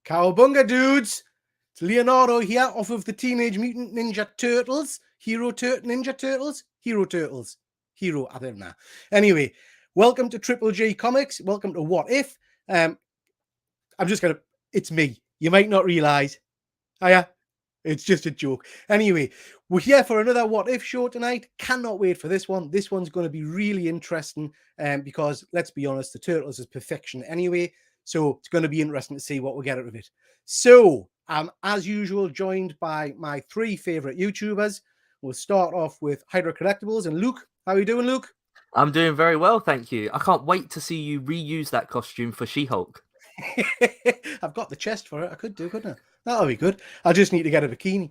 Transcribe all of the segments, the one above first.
Cowabunga Dudes! It's Leonardo here off of the Teenage Mutant Ninja Turtles. Ninja Turtles? Hero Turtles. Hero, I don't know. Anyway, welcome to Triple J Comics. Welcome to What If. It's me. You might not realise. Hiya. It's just a joke. Anyway, we're here for another What If show tonight. Cannot wait for this one. This one's going to be really interesting because, let's be honest, the Turtles is perfection anyway. So it's going to be interesting to see what we get out of it. So I'm, as usual, joined by my three favourite YouTubers. We'll start off with Hydra Collectibles and Luke. How are you doing, Luke? I'm doing very well, thank you. I can't wait to see you reuse that costume for She-Hulk. I've got the chest for it. I could do, couldn't I? That'll be good. I just need to get a bikini.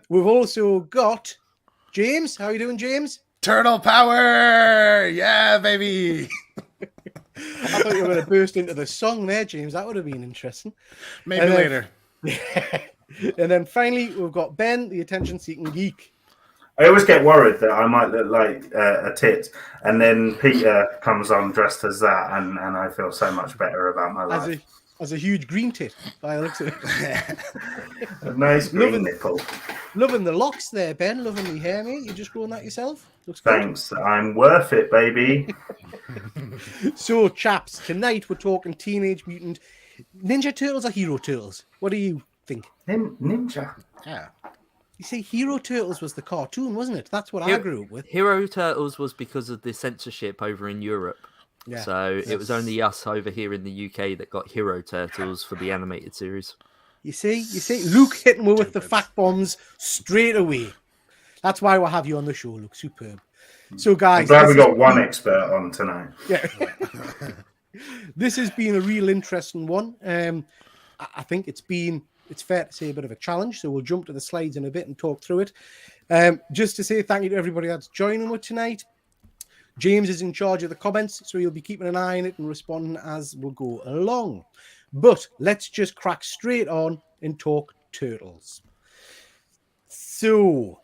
We've also got James. How are you doing, James? Turtle power! Yeah, baby! I thought you were going to burst into the song there, James. That would have been interesting. Maybe later. And then finally, we've got Ben, the attention-seeking geek. I always get worried that I might look like a tit, and then Peter comes on dressed as that, and I feel so much better about my life. As a huge green tit, by the looks of it. A nice green nipple. Loving the locks there, Ben. Loving the hair, mate. You just growing that yourself? Looks Thanks. Good. I'm worth it, baby. So, chaps, tonight we're talking Teenage Mutant Ninja Turtles or Hero Turtles? What do you think? Ninja. Yeah. You see, Hero Turtles was the cartoon, wasn't it? That's what I grew up with. Hero Turtles was because of the censorship over in Europe. Yeah, so it was only us over here in the UK that got Hero Turtles for the animated series. You see, Luke hitting me with the fact bombs straight away. That's why we'll have you on the show, Luke. Superb. So, guys, I'm glad we got one expert on tonight. Yeah. This has been a real interesting one. I think it's fair to say a bit of a challenge. So we'll jump to the slides in a bit and talk through it. Just to say thank you to everybody that's joining us tonight. James is in charge of the comments, so he'll be keeping an eye on it and responding as we'll go along. But let's just crack straight on and talk Turtles. So,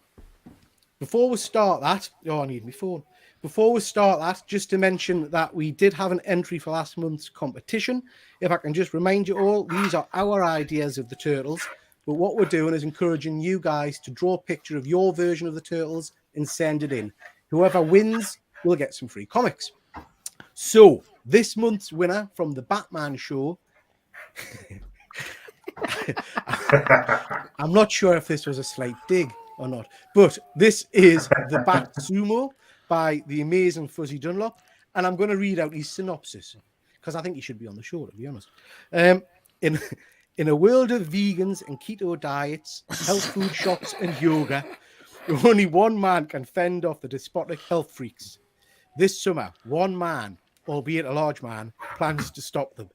before we start that... Oh, I need my phone. Before we start that, just to mention that we did have an entry for last month's competition. If I can just remind you all, these are our ideas of the Turtles. But what we're doing is encouraging you guys to draw a picture of your version of the Turtles and send it in. Whoever wins will get some free comics. So, this month's winner from the Batman show... I'm not sure if this was a slight dig or not, but this is the Bat Sumo by the amazing Fuzzy Dunlop, and I'm going to read out his synopsis because I think he should be on the show, to be honest. In a world of vegans and keto diets, health food shops, and yoga, only one man can fend off the despotic health freaks. This summer, one man, albeit a large man, plans to stop them.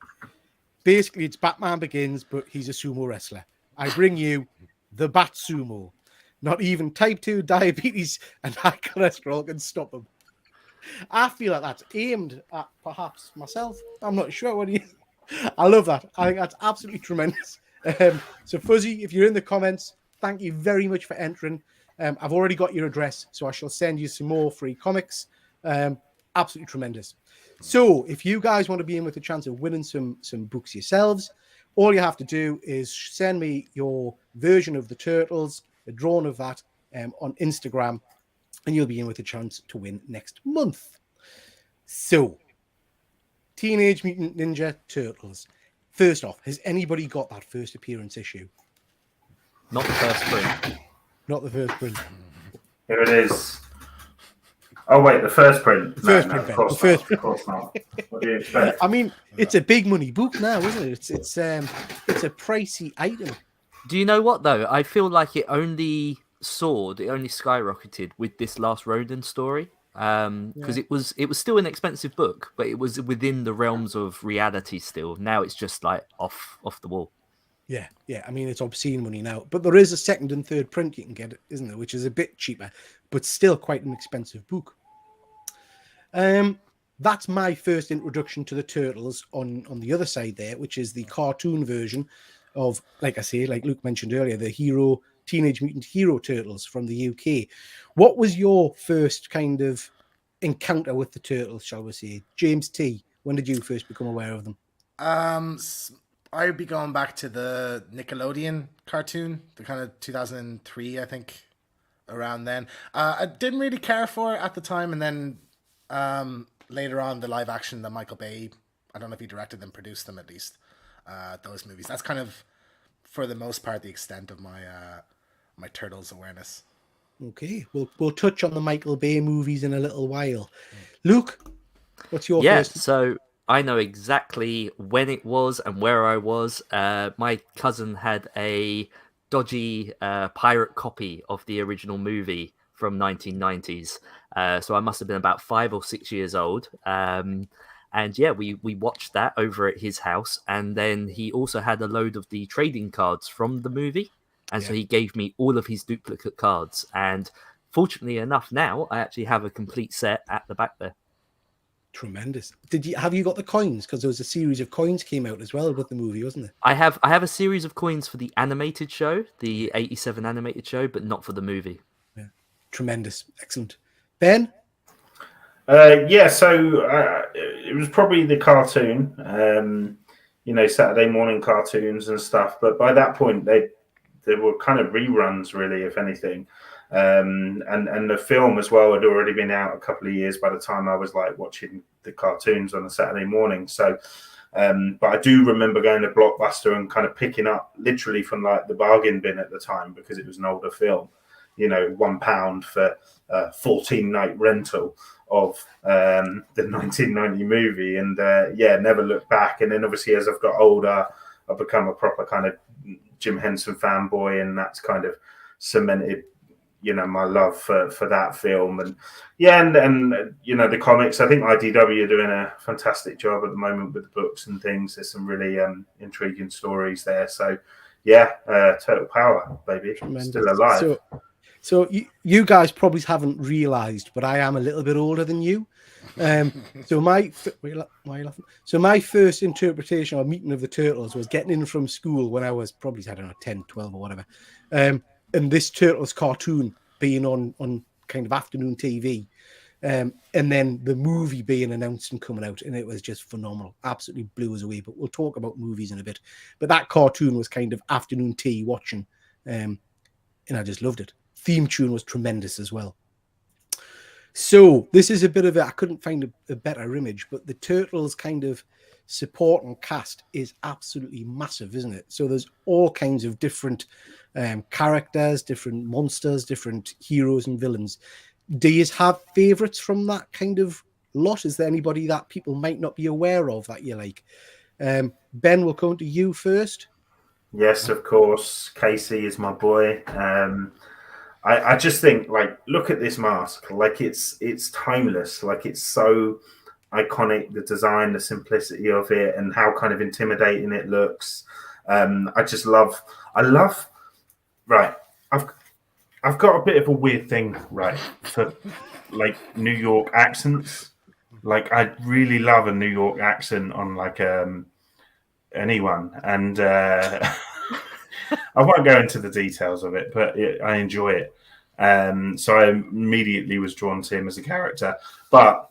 Basically, it's Batman Begins, but he's a sumo wrestler. I bring you the Bat Sumo. Not even type 2 diabetes and high cholesterol can stop him. I feel like that's aimed at perhaps myself. I'm not sure what he is. I love that. I think that's absolutely tremendous. So, Fuzzy, if you're in the comments, thank you very much for entering. I've already got your address, so I shall send you some more free comics. Absolutely tremendous. So, if you guys want to be in with a chance of winning some books yourselves, all you have to do is send me your version of the Turtles, a drawing of that on Instagram, and you'll be in with a chance to win next month. So, Teenage Mutant Ninja Turtles. First off, has anybody got that first appearance issue? Not the first print. Not the first print. Here it is. Oh, wait, the first print. Of course not. What do you expect? I mean, it's a big money book now, isn't it? It's a pricey item. Do you know what, though? I feel like it only skyrocketed with this last Ronin story. Because it was still an expensive book, but it was within the realms of reality still. Now it's just like off the wall. Yeah. I mean, it's obscene money now. But there is a second and third print you can get, isn't there? Which is a bit cheaper, but still quite an expensive book. That's my first introduction to the Turtles on the other side there, which is the cartoon version of, like I say, like Luke mentioned earlier, the Teenage Mutant Hero Turtles from the UK. What was your first kind of encounter with the Turtles, shall we say? James T., when did you first become aware of them? I'd be going back to the Nickelodeon cartoon, the kind of 2003, I think, around then. I didn't really care for it at the time, and then later on, the live action that Michael Bay, I don't know if he directed them, produced them at least, those movies. That's kind of, for the most part, the extent of my my Turtles awareness. Okay, we'll touch on the Michael Bay movies in a little while. Luke, what's your Yeah, first? so I know exactly when it was and where I was. My cousin had a dodgy pirate copy of the original movie from 1990s. So I must have been about 5 or 6 years old. And yeah, we watched that over at his house. And then he also had a load of the trading cards from the movie. And so he gave me all of his duplicate cards. And fortunately enough, now I actually have a complete set at the back there. Tremendous. Have you got the coins? Because there was a series of coins came out as well with the movie, wasn't there? I have a series of coins for the animated show, the 87 animated show, but not for the movie. Yeah. Tremendous. Excellent. Ben? Yeah, so it was probably the cartoon, Saturday morning cartoons and stuff. But by that point, they were kind of reruns, really, if anything. And the film as well had already been out a couple of years by the time I was like watching the cartoons on a Saturday morning. So, but I do remember going to Blockbuster and kind of picking up literally from like the bargain bin at the time because it was an older film. £1 for a 14-night rental of the 1990 movie, and never looked back. And then obviously as I've got older, I've become a proper kind of Jim Henson fanboy, and that's kind of cemented my love for that film. And the comics, I think IDW are doing a fantastic job at the moment with the books and things. There's some really intriguing stories there. So Turtle Power, baby. Tremendous. Still alive. So you guys probably haven't realized, but I am a little bit older than you. So my first interpretation or meeting of the Turtles was getting in from school when I was probably, I don't know, 10, 12 or whatever. And this Turtles cartoon being on kind of afternoon TV. And then the movie being announced and coming out, and it was just phenomenal. Absolutely blew us away. But we'll talk about movies in a bit. But that cartoon was kind of afternoon tea watching. And I just loved it. Theme tune was tremendous as well. So this is a bit of I couldn't find a better image, but the Turtles kind of support and cast is absolutely massive, isn't it? So there's all kinds of different characters, different monsters, different heroes and villains. Do you have favorites from that kind of lot? Is there anybody that people might not be aware of that you like? Ben, we'll come to you first. Yes, of course. Casey is my boy. I just think, like, look at this mask. Like, it's timeless. Like, it's so iconic. The design, the simplicity of it, and how kind of intimidating it looks. I love. Right, I've got a bit of a weird thing, right, for like New York accents. Like, I really love a New York accent on like anyone, and I won't go into the details of it, but I enjoy it. So I immediately was drawn to him as a character. But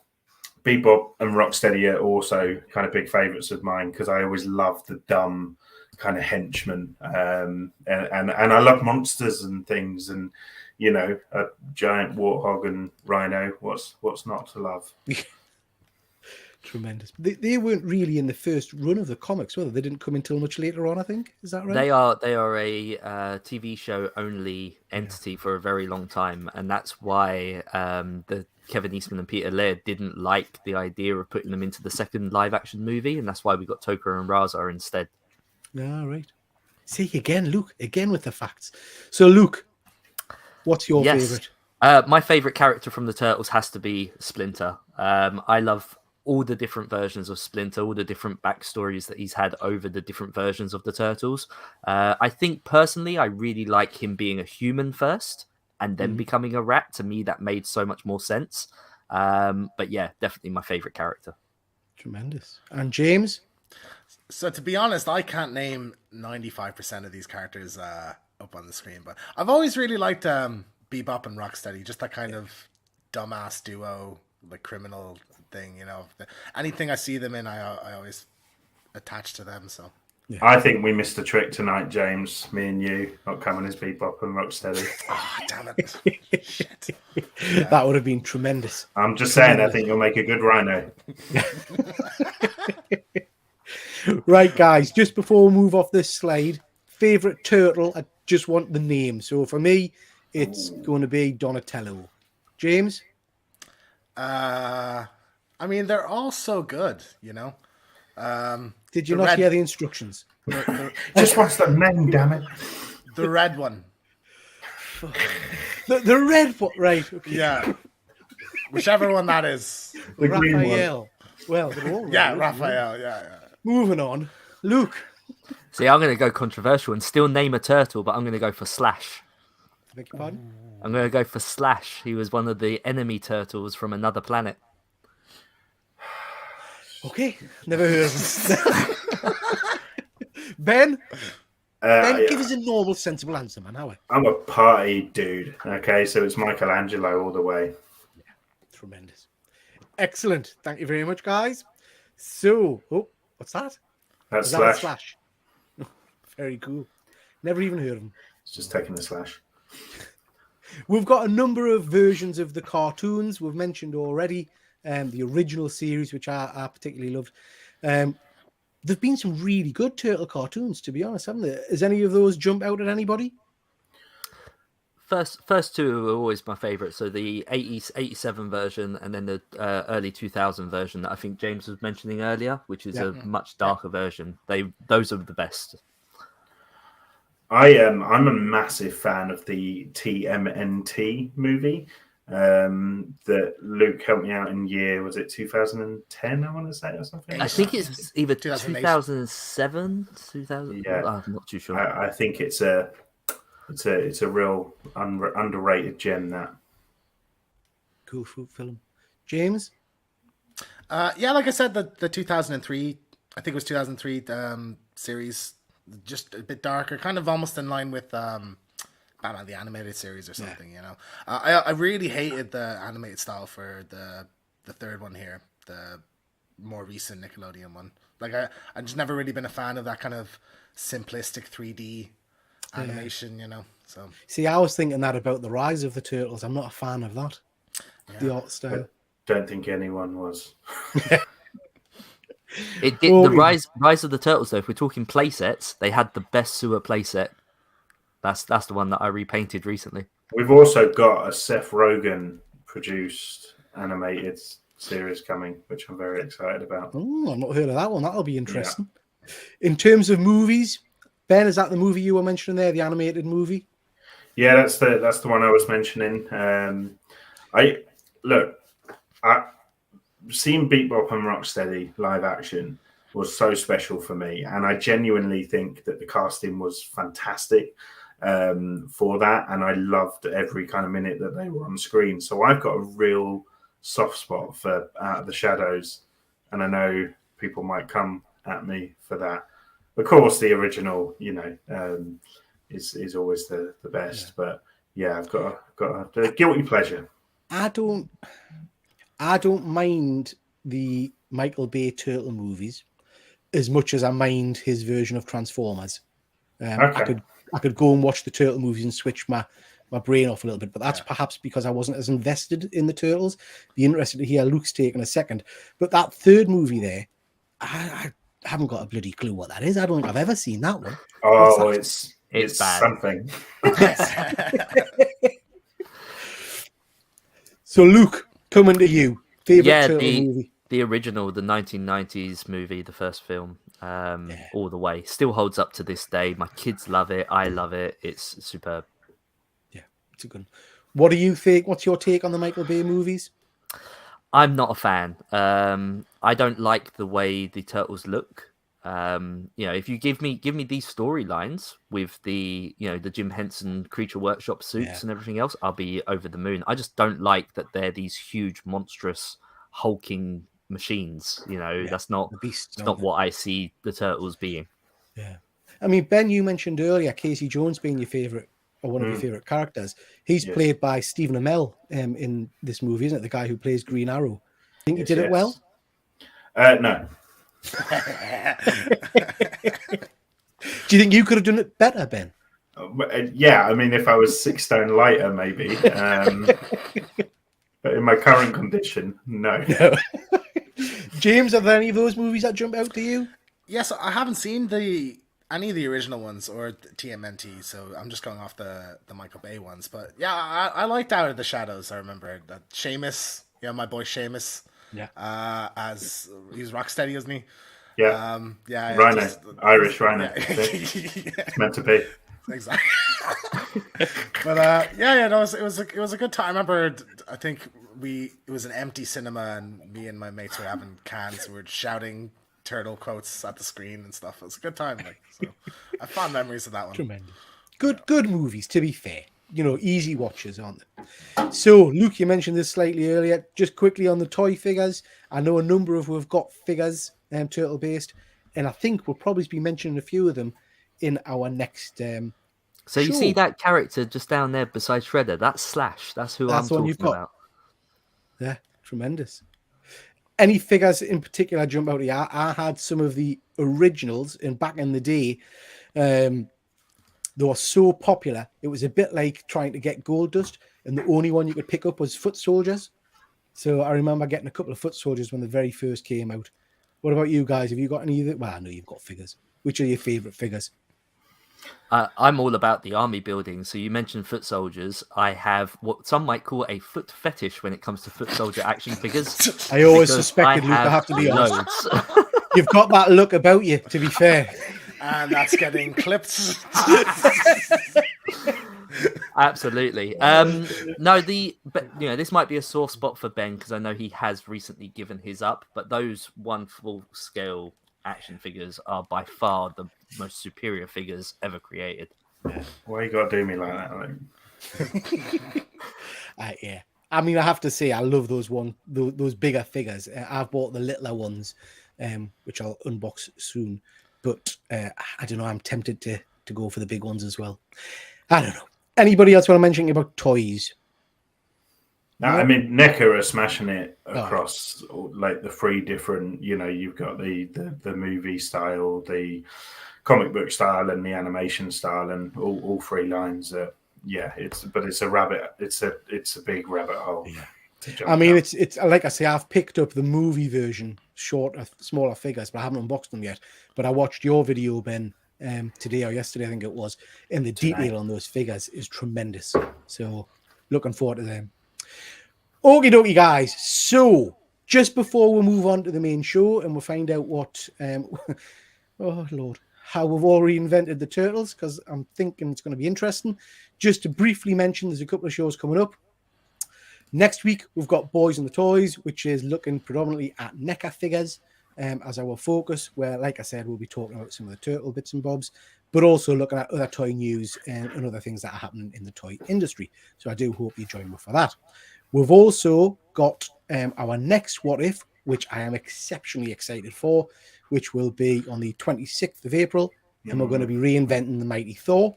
Bebop and Rocksteady are also kind of big favourites of mine because I always loved the dumb kind of henchmen. And I love monsters and things, and a giant warthog and rhino. What's not to love? Tremendous. They weren't really in the first run of the comics, were they? They didn't come until much later on, I think. Is that right? They are a TV show only entity for a very long time, and that's why the Kevin Eastman and Peter Laird didn't like the idea of putting them into the second live action movie, and that's why we got Toka and Raza instead. Yeah, right. See again, Luke, again with the facts. So, Luke, what's your favorite? My favorite character from the Turtles has to be Splinter. I love all the different versions of Splinter, all the different backstories that he's had over the different versions of the Turtles. I think personally, I really like him being a human first and then becoming a rat. To me, that made so much more sense. But yeah, definitely my favorite character. Tremendous. And James? So to be honest, I can't name 95% of these characters up on the screen, but I've always really liked Bebop and Rocksteady, just that kind of dumbass duo, the criminal thing, anything I see them in, I always attach to them. So I think we missed a trick tonight, James. Me and you not coming as Bebop and Rocksteady. Oh, damn it. Shit. That would have been tremendous. I'm just saying, I think you'll make a good Rhino. Right, guys, just before we move off this slide, favorite turtle, I just want the name. So for me, it's going to be Donatello. James? I mean, they're all so good, you know. Did you the not red- hear the instructions? Just what's the name, damn it? The red one. The red one, right? Okay. Yeah. Whichever one that is. The green one. Raphael. Well, they're all red, Yeah, aren't they? Raphael. Yeah. Moving on. Luke. See, I'm going to go controversial and still name a turtle, but I'm going to go for Slash. Beg your pardon? I'm going to go for Slash. He was one of the enemy turtles from another planet. Okay, never heard of him. Ben? Ben, give us a normal, sensible answer, man. How? I'm a party dude. Okay, so it's Michelangelo all the way. Tremendous. Excellent. Thank you very much, guys. So, what's that? That's Is that a Slash. Slash? Very cool. Never even heard of him. It's just taking the Slash. We've got a number of versions of the cartoons we've mentioned already. The original series, which I particularly loved. There've been some really good turtle cartoons, to be honest, haven't there? Has any of those jump out at anybody? First two are always my favourite. So the 87 version and then the early 2000 version that I think James was mentioning earlier, which is a much darker version. Those are the best. I'm a massive fan of the TMNT movie that Luke helped me out in was it 2010, I want to say, or something? I think it's either 2008. 2007, 2000. Yeah. I'm not too sure. I think it's a real underrated gem, that. Cool film. James? Yeah, like I said, the 2003, I think it was 2003 series, just a bit darker, kind of almost in line with Batman the Animated Series or something, you know. I really hated the animated style for the third one here, the more recent Nickelodeon one. Like, I've just never really been a fan of that kind of simplistic 3D animation, you know. So See, I was thinking that about the Rise of the Turtles. I'm not a fan of that. The art style. Don't think anyone was. It did the Rise of the Turtles, though. If we're talking play sets, they had the best sewer play set. That's the one that I repainted recently. We've also got a Seth Rogen produced animated series coming, which I'm very excited about. Oh, I've not heard of that one. That'll be interesting. Yeah. In terms of movies, Ben, is that the movie you were mentioning there, the animated movie? Yeah, that's the one I was mentioning. Seeing Bebop and Rocksteady live action was so special for me, and I genuinely think that the casting was fantastic for that, and I loved every kind of minute that they were on screen. So I've got a real soft spot for Out of the Shadows, and I know people might come at me for that. Of course, the original, is always the best. Yeah. But yeah, I've got a guilty pleasure. I don't mind the Michael Bay Turtle movies as much as I mind his version of Transformers. Okay. I could go and watch the Turtle movies and switch my brain off a little bit, but that's perhaps because I wasn't as invested in the Turtles. Be interested to hear Luke's take in a second. But that third movie there, I haven't got a bloody clue what that is. I don't think I've ever seen that one. Oh, it's bad. Something. So, Luke, coming to you. Favorite Turtle movie? The original, the 1990s movie, the first film, all the way. Still holds up to this day. My kids love it. I love it. It's superb. Yeah, it's a good one. What do you think? What's your take on the Michael Bay movies? I'm not a fan. I don't like the way the Turtles look. If you give me these storylines with the Jim Henson Creature Workshop suits and everything else, I'll be over the moon. I just don't like that they're these huge, monstrous, hulking machines. That's not what I see the Turtles being. Yeah, I mean, Ben, you mentioned earlier Casey Jones being your favorite or one of your favorite characters. He's played by Stephen Amell in this movie, isn't it? The guy who plays Green Arrow. Think he did it well? No. Do you think you could have done it better, Ben? Yeah, I mean, if I was 6 stone lighter, maybe. But in my current condition, no. No. James, are there any of those movies that jump out to you? Yes, I haven't seen any of the original ones or the TMNT, so I'm just going off the Michael Bay ones. But yeah, I liked Out of the Shadows. I remember that Seamus, my boy Seamus. Yeah. As he's Rocksteady, isn't he? Yeah. Yeah. Rhino, Irish Rhino. Yeah. It's meant to be. Exactly. But no, it was a good time. I remember, I think it was an empty cinema, and me and my mates were having cans. We were shouting turtle quotes at the screen and stuff. It was a good time. So I have fond memories of that one. Tremendous. Good movies, to be fair. Easy watches, aren't they? So, Luke, you mentioned this slightly earlier. Just quickly on the toy figures. I know a number of have got figures, turtle based, and I think we'll probably be mentioning a few of them in our next. So you show. see that character just down there beside Shredder? That's Slash. That's who I'm talking about. Yeah, tremendous. Any figures in particular jump out here? I had some of the originals, and back in the day, they were so popular. It was a bit like trying to get Gold Dust, and the only one you could pick up was Foot Soldiers. So I remember getting a couple of Foot Soldiers when they very first came out. What about you guys? Have you got any of it? Well, I know you've got figures. Which are your favourite figures? I'm all about the army building. So you mentioned foot soldiers. I have what some might call a foot fetish when it comes to foot soldier action figures. I always suspected, Luke, I have to be honest. You've got that look about you, to be fair. And that's getting clipped. Absolutely. No, this might be a sore spot for Ben because I know he has recently given his up, but those one full scale action figures are by far the most superior figures ever created. Why you gotta do me like that? Yeah. I mean, I have to say, I love those bigger figures. I've bought the littler ones, which I'll unbox soon. But I don't know. I'm tempted to go for the big ones as well. I don't know. Anybody else want to mention about toys? No, I mean, NECA are smashing it across like the 3 different. You've got the movie style, the comic book style, and the animation style, and all 3 lines. It's a rabbit. It's a big rabbit hole. Yeah. I mean, it's like I say, I've picked up the movie version, shorter, smaller figures, but I haven't unboxed them yet. But I watched your video, Ben, today or yesterday, I think it was, and the detail on those figures is tremendous. So, looking forward to them. Okie dokie, guys. So, just before we move on to the main show and we'll find out what, oh Lord, how we've all reinvented the Turtles, because I'm thinking it's going to be interesting. Just to briefly mention, there's a couple of shows coming up. Next week, we've got Boys and the Toys, which is looking predominantly at NECA figures as our focus, where, like I said, we'll be talking about some of the Turtle bits and bobs, but also looking at other toy news and other things that are happening in the toy industry. So I do hope you join me for that. We've also got our next What If, which I am exceptionally excited for, which will be on the 26th of April, and we're going to be reinventing the Mighty Thor.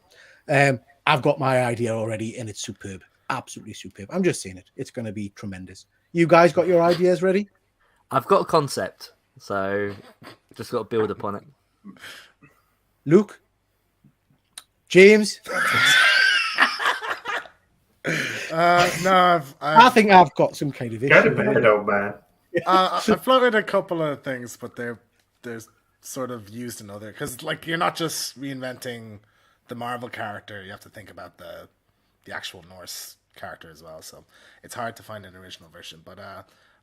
I've got my idea already, and it's superb. Absolutely superb. I'm just saying it. It's going to be tremendous. You guys got your ideas ready? I've got a concept, so just got to build upon it. Luke? James? No, I think I've got some kind of issue. Go to bed, old man. I floated a couple of things, but they're sort of used in other, because like you're not just reinventing the Marvel character, you have to think about the actual Norse character as well. So it's hard to find an original version, but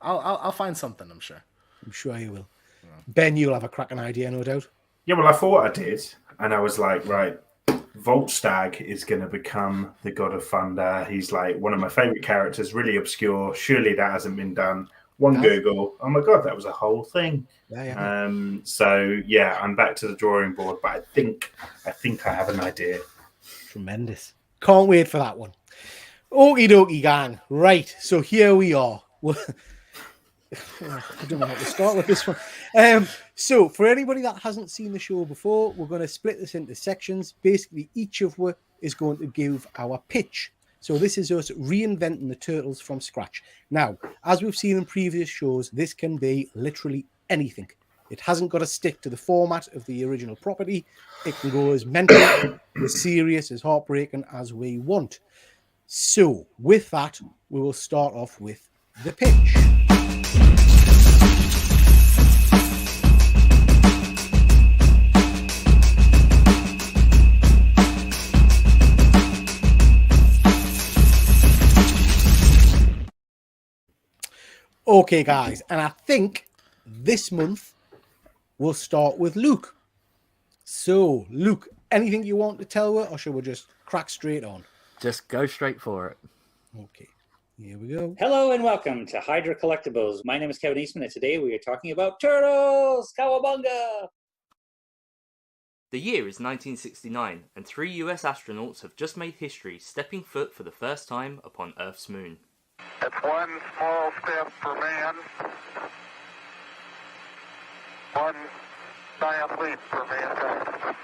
I'll find something. I'm sure. I'm sure you will. Yeah. Ben, you'll have a cracking idea, no doubt. Yeah, well, I thought I did, and I was like, right, Volstagg is going to become the God of Thunder. He's like one of my favorite characters, really obscure. Surely that hasn't been done. Google. Oh my God, that was a whole thing. Yeah. So yeah, I'm back to the drawing board, but I think I have an idea. Tremendous. Can't wait for that one. Okie dokie, gang. Right. So here we are. I don't know how to start with this one. So for anybody that hasn't seen the show before, we're going to split this into sections. Basically, each of us is going to give our pitch. So this is us reinventing the Turtles from scratch. Now, as we've seen in previous shows, this can be literally anything. It hasn't got to stick to the format of the original property. It can go as mental, as serious, as heartbreaking as we want. So, with that, we will start off with the pitch. Okay, guys, and I think this month we'll start with Luke. So, Luke, anything you want to tell her, or should we just crack straight on? Just go straight for it. Okay, here we go. Hello and welcome to Hydra Collectibles. My name is Kevin Eastman, and today we are talking about turtles! Cowabunga! The year is 1969, and 3 US astronauts have just made history stepping foot for the first time upon Earth's moon. It's one small step for man, one giant leap for mankind.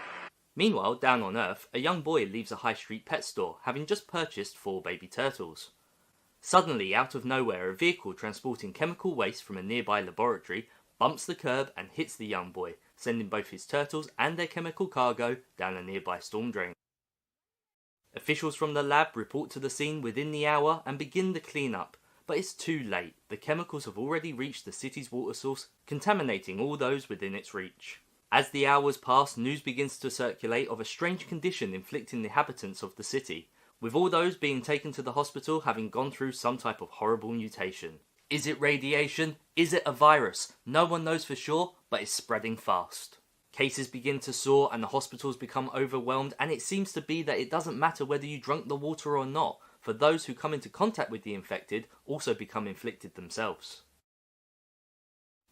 Meanwhile, down on Earth, a young boy leaves a high street pet store, having just purchased 4 baby turtles. Suddenly, out of nowhere, a vehicle transporting chemical waste from a nearby laboratory bumps the curb and hits the young boy, sending both his turtles and their chemical cargo down a nearby storm drain. Officials from the lab report to the scene within the hour and begin the cleanup, but it's too late. The chemicals have already reached the city's water source, contaminating all those within its reach. As the hours pass, news begins to circulate of a strange condition inflicting the inhabitants of the city, with all those being taken to the hospital having gone through some type of horrible mutation. Is it radiation? Is it a virus? No one knows for sure, but it's spreading fast. Cases begin to soar and the hospitals become overwhelmed, and it seems to be that it doesn't matter whether you drunk the water or not, for those who come into contact with the infected also become inflicted themselves.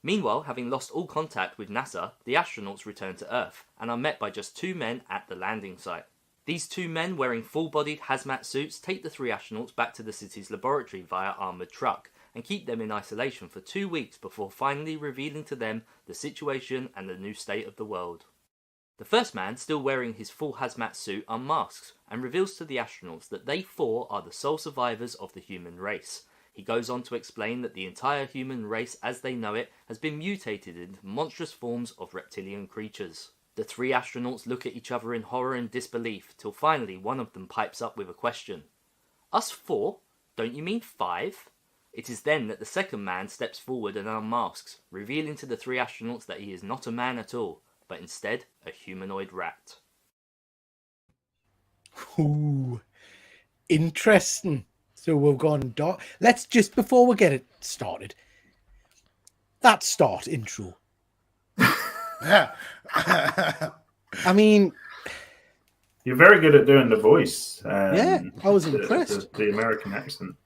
Meanwhile, having lost all contact with NASA, the astronauts return to Earth and are met by just 2 men at the landing site. These 2 men wearing full-bodied hazmat suits take the 3 astronauts back to the city's laboratory via armoured truck and keep them in isolation for 2 weeks before finally revealing to them the situation and the new state of the world. The first man, still wearing his full hazmat suit, unmasks and reveals to the astronauts that they 4 are the sole survivors of the human race. He goes on to explain that the entire human race as they know it has been mutated into monstrous forms of reptilian creatures. The 3 astronauts look at each other in horror and disbelief, till finally one of them pipes up with a question. Us 4? Don't you mean 5? It is then that the second man steps forward and unmasks, revealing to the 3 astronauts that he is not a man at all, but instead a humanoid rat. Ooh, interesting. So we've gone dark. Let's just, before we get it started, that start intro. I mean, You're very good at doing the voice. Yeah, I was impressed. The American accent.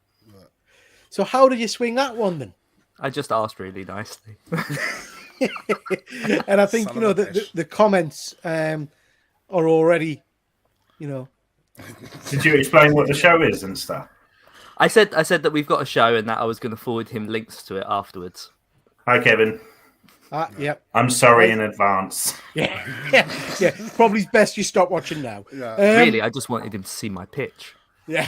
So how did you swing that one then? I just asked really nicely. And I think, Son you know, of a bitch. the comments are already, you know. Did you explain what the show is and stuff? I said that we've got a show and that I was going to forward him links to it afterwards. Hi, Kevin. Yeah. I'm sorry in advance. Yeah. Probably best you stop watching now. Yeah. Really, I just wanted him to see my pitch. Yeah.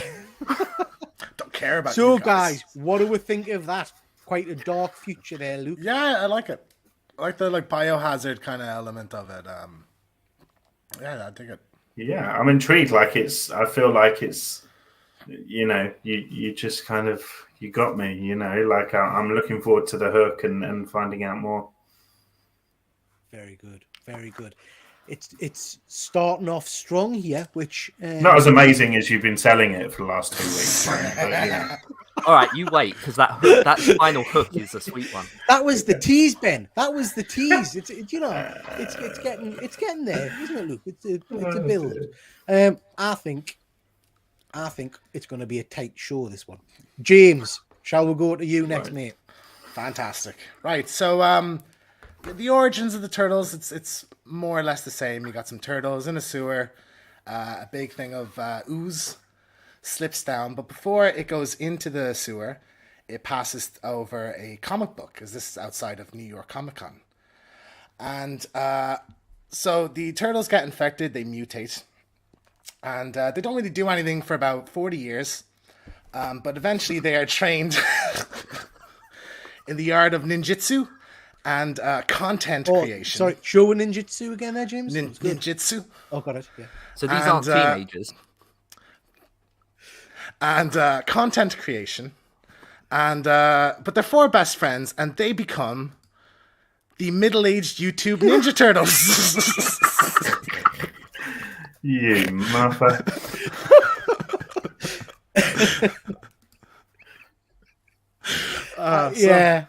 Don't care about So, you guys, what do we think of that? Quite a dark future there, Luke. Yeah, I like it. I like the biohazard kind of element of it. Yeah, I dig it. Yeah, I'm intrigued. I feel like it's, you just kind of, you got me, I'm looking forward to the hook and finding out more. Very good. Very good. It's starting off strong here, which Not as amazing as you've been selling it for the last 2 weeks. But, yeah. All right, you wait, because that final hook is a sweet one. that was the tease, Ben. That was the tease. It's getting there, isn't it, Luke? It's a build. I think it's going to be a tight show, this one. James, shall we go to you next, mate? Fantastic. Right, so the origins of the turtles, it's more or less the same. You got some turtles in a sewer, a big thing of ooze slips down, but before it goes into the sewer, it passes over a comic book, because this is outside of New York Comic Con. And so the turtles get infected, they mutate, and they don't really do anything for about 40 years, but eventually they are trained in the art of ninjutsu, and content Oh, creation. sorry, Showa Ninjutsu again there, James? That was good. Ninjutsu. Oh, got it. Yeah. So these aren't And, teenagers. And content creation. And but they're 4 best friends, and they become the middle-aged YouTube Ninja Turtles. You mother. Yeah.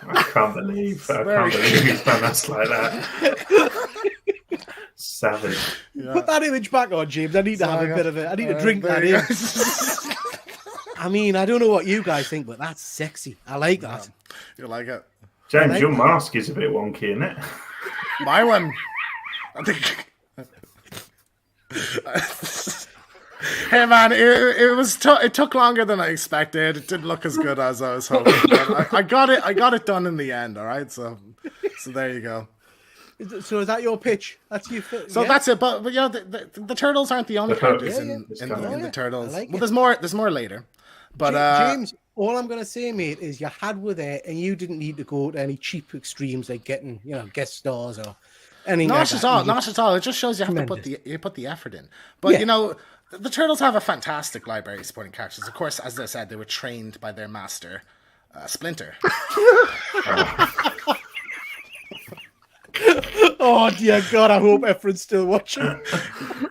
I can't believe he's done us like that. Savage. Put that image back on, James. I need to have a bit of it. I need to drink that in. I mean, I don't know what you guys think, but that's sexy. I like that. You like it? James, your mask is a bit wonky, isn't it? My one. I think. Hey man, it took longer than I expected. It didn't look as good as I was hoping. But I got it done in the end. All right, so there you go. So is that your pitch? That's you. So that's it. But you know, the turtles aren't the only characters in Oh, the turtles. I like well, it. there's more later. But James, all I'm gonna say, mate, is your had were there, and you didn't need to go to any cheap extremes like getting, guest stars or anything. not like at that. all. Not at all. It just shows you have to put the effort in. But the turtles have a fantastic library of supporting characters. Of course, as I said, they were trained by their master, Splinter. Oh dear God! I hope Efren's still watching.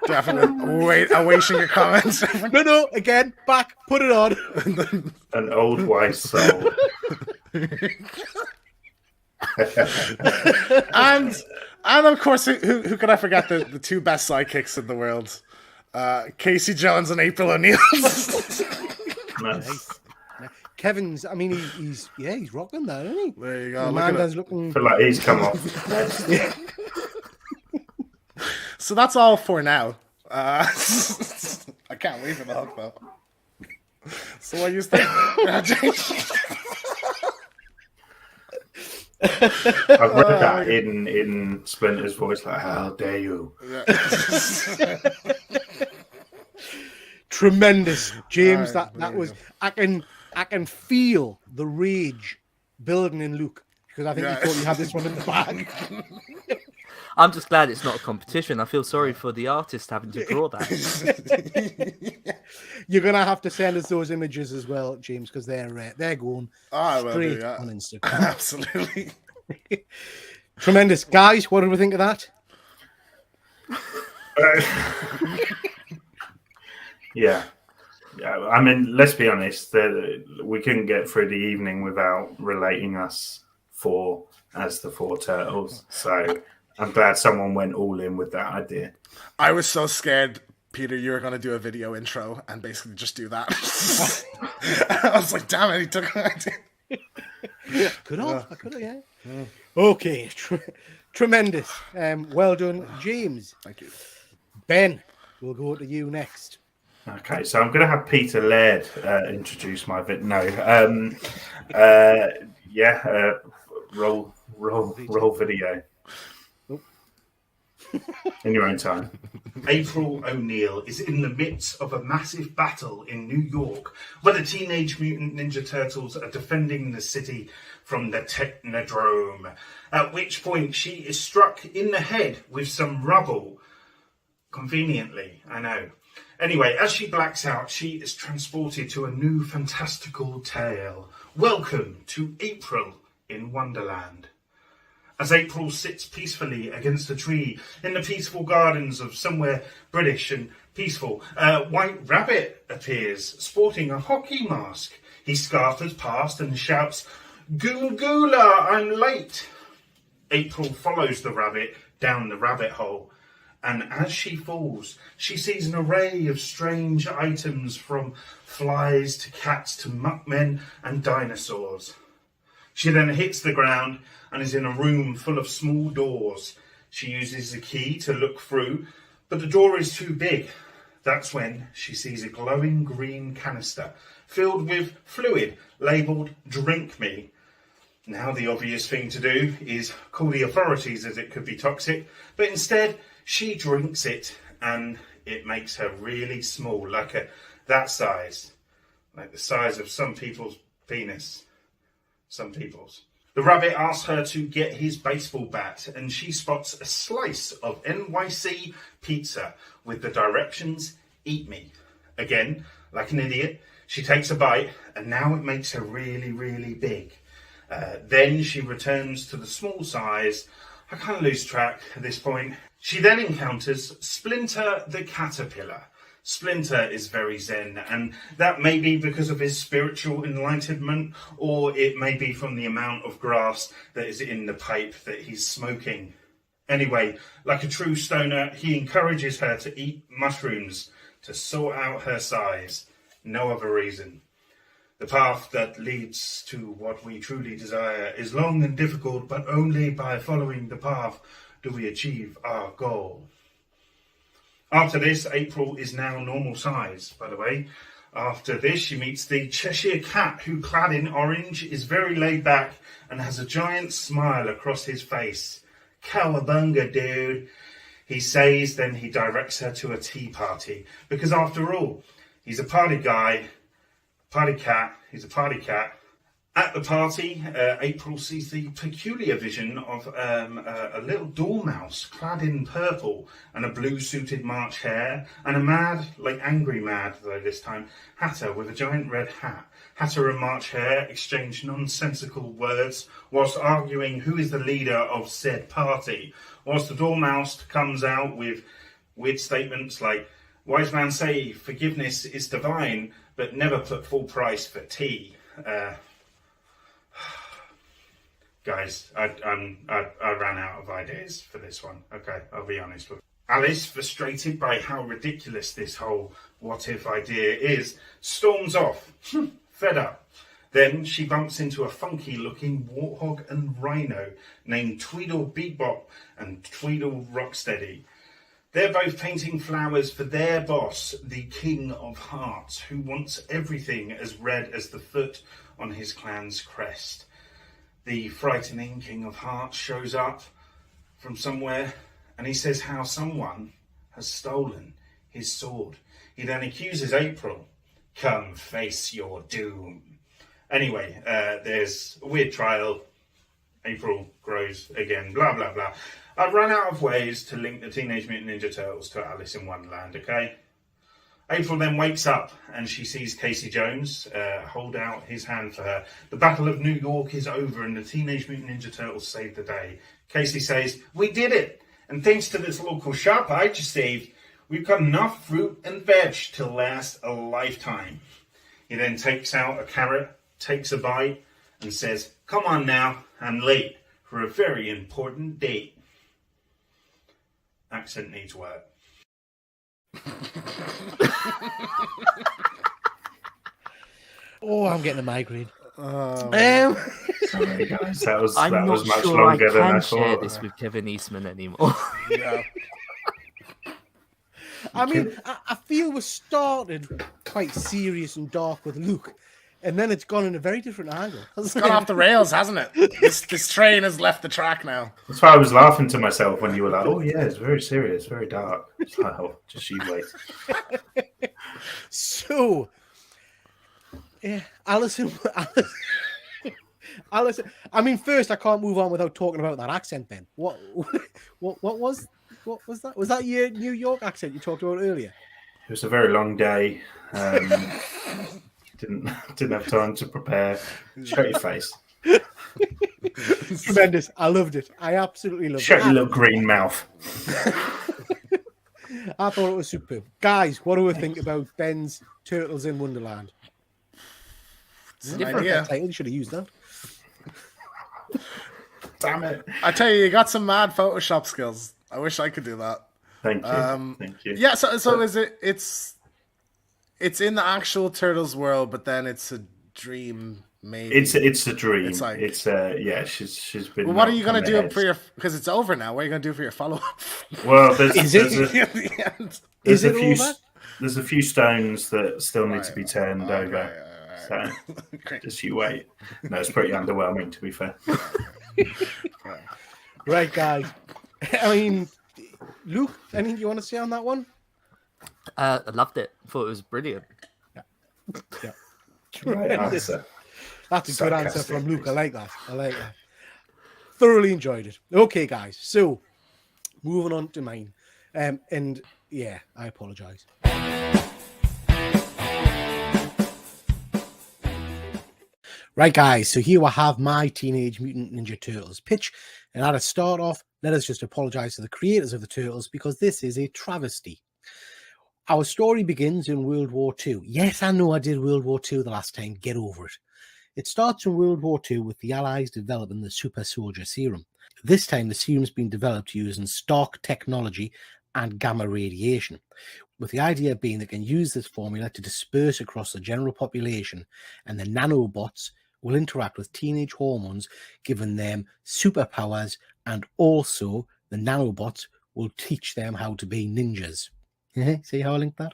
Definitely. Awaiting your comments. No. Again, back. Put it on. An old wise soul. and of course, who could I forget the 2 best sidekicks in the world? Casey Jones and April O'Neil. Nice. Kevin's. I mean, he's rocking that, isn't he? There you go. Amanda's looking. I feel like he's come off. Yeah. So that's all for now. I can't wait for the hook though. So what do you think? I've read that in Splinter's voice, like, how dare you? Tremendous, James. Right, that was. I can feel the rage building in Luke because I think he thought he had this one in the bag. I'm just glad it's not a competition. I feel sorry for the artist having to draw that. You're gonna have to send us those images as well, James, because they're going straight on Instagram. Absolutely. Tremendous, guys. What did we think of that? Yeah. I mean, let's be honest. We couldn't get through the evening without relating us 4 as the 4 turtles. So I'm glad someone went all in with that idea. I was so scared, Peter, you were going to do a video intro and basically just do that. I was like, damn it, he took my idea. I could have, yeah. Okay, tremendous. Well done, James. Thank you. Ben, we'll go to you next. Okay, so I'm going to have Peter Laird introduce my video. Roll video. In your own time. April O'Neil is in the midst of a massive battle in New York where the Teenage Mutant Ninja Turtles are defending the city from the Technodrome, at which point she is struck in the head with some rubble. Conveniently, I know. Anyway, as she blacks out, she is transported to a new fantastical tale. Welcome to April in Wonderland. As April sits peacefully against a tree in the peaceful gardens of somewhere British and peaceful, a White Rabbit appears, sporting a hockey mask. He scatters past and shouts, "Goongoola, I'm late!" April follows the rabbit down the rabbit hole, and as she falls, she sees an array of strange items from flies to cats to muckmen and dinosaurs. She then hits the ground and is in a room full of small doors. She uses a key to look through, but the door is too big. That's when she sees a glowing green canister filled with fluid labelled "Drink Me." Now the obvious thing to do is call the authorities, as it could be toxic, but instead she drinks it and it makes her really small, like that size, like the size of some people's penis. Some people's. The rabbit asks her to get his baseball bat, and she spots a slice of NYC pizza with the directions, "Eat me." Again, like an idiot, she takes a bite, and now it makes her really, really big. Then she returns to the small size. I kind of lose track at this point. She then encounters Splinter the caterpillar. Splinter is very zen, and that may be because of his spiritual enlightenment, or it may be from the amount of grass that is in the pipe that he's smoking. Anyway, like a true stoner, he encourages her to eat mushrooms to sort out her size. No other reason. The path that leads to what we truly desire is long and difficult, but only by following the path do we achieve our goal. After this, April is now normal size, by the way. After this, she meets the Cheshire Cat, who, clad in orange, is very laid back and has a giant smile across his face. "Cowabunga, dude," he says, then he directs her to a tea party. Because after all, he's a party guy, he's a party cat. At the party, April sees the peculiar vision of a little dormouse clad in purple and a blue-suited March hare, and a mad, like angry mad, though this time, hatter with a giant red hat. Hatter and March hare exchange nonsensical words whilst arguing who is the leader of said party, whilst the dormouse comes out with weird statements like, "Wise man say forgiveness is divine, but never put full price for tea." Guys, I ran out of ideas for this one. Okay, I'll be honest with you. Alice, frustrated by how ridiculous this whole what-if idea is, storms off, fed up. Then she bumps into a funky-looking warthog and rhino named Tweedle Bebop and Tweedle Rocksteady. They're both painting flowers for their boss, the King of Hearts, who wants everything as red as the foot on his clan's crest. The frightening King of Hearts shows up from somewhere, and he says how someone has stolen his sword. He then accuses April. "Come face your doom." Anyway, there's a weird trial. April grows again, blah, blah, blah. I've run out of ways to link the Teenage Mutant Ninja Turtles to Alice in Wonderland, okay? April then wakes up and she sees Casey Jones hold out his hand for her. The Battle of New York is over and the Teenage Mutant Ninja Turtles saved the day. Casey says, "We did it! And thanks to this local shop I just saved, we've got enough fruit and veg to last a lifetime." He then takes out a carrot, takes a bite, and says, "Come on now, I'm late for a very important date." Accent needs work. Oh, I'm getting a migraine. Sorry, guys, that was I'm not much sure I longer than I can share thought. this with Kevin Eastman anymore. Yeah. I mean, I feel we started quite serious and dark with Luke, and then it's gone in a very different angle. It's gone off the rails, hasn't it? This train has left the track now. That's why I was laughing to myself when you were like, "Oh yeah, it's very serious, very dark." It's like, "Oh, just you wait." So, yeah, Alison. I mean, first, I can't move on without talking about that accent. Ben, what was that? Was that your New York accent you talked about earlier? It was a very long day. Didn't have time to prepare. Shut your face. Tremendous. I loved it. I absolutely loved Shut it. your little green mouth. I thought it was superb. Guys, what do we think about Ben's Turtles in Wonderland? Different idea. Title. You should have used that. Damn it. I tell you got some mad Photoshop skills. I wish I could do that. Thank you. Thank you. Yeah, so is it? It's in the actual Turtles world, but then it's a dream. Maybe It's a dream. It's like- yeah. She's been. Well, what are you knocked gonna on the do head. for your? Because it's over now. What are you gonna do for your follow up? Well, there's Is there's it? a, At the end. there's Is a it few over? there's a few stones that still need to be Right. turned Okay, over. all right. So Great. just you wait. No, it's pretty underwhelming, to be fair. Right, guys. I mean, Luke, anything you want to say on that one? I loved it. Thought it was brilliant. Right answer. That's a good answer Sarcastic. from Luke. I like that. thoroughly enjoyed it. Okay, guys. So moving on to mine. And yeah, I apologize. Right, guys, so here I have my Teenage Mutant Ninja Turtles pitch. And to start off, let us just apologize to the creators of the Turtles because this is a travesty. Our story begins in World War II. Yes, I know I did World War II the last time. Get over it. It starts in World War II with the Allies developing the Super Soldier Serum. This time, the serum's been developed using Stark technology and gamma radiation, with the idea being they can use this formula to disperse across the general population, and the nanobots will interact with teenage hormones, giving them superpowers, and also the nanobots will teach them how to be ninjas. See how I linked that?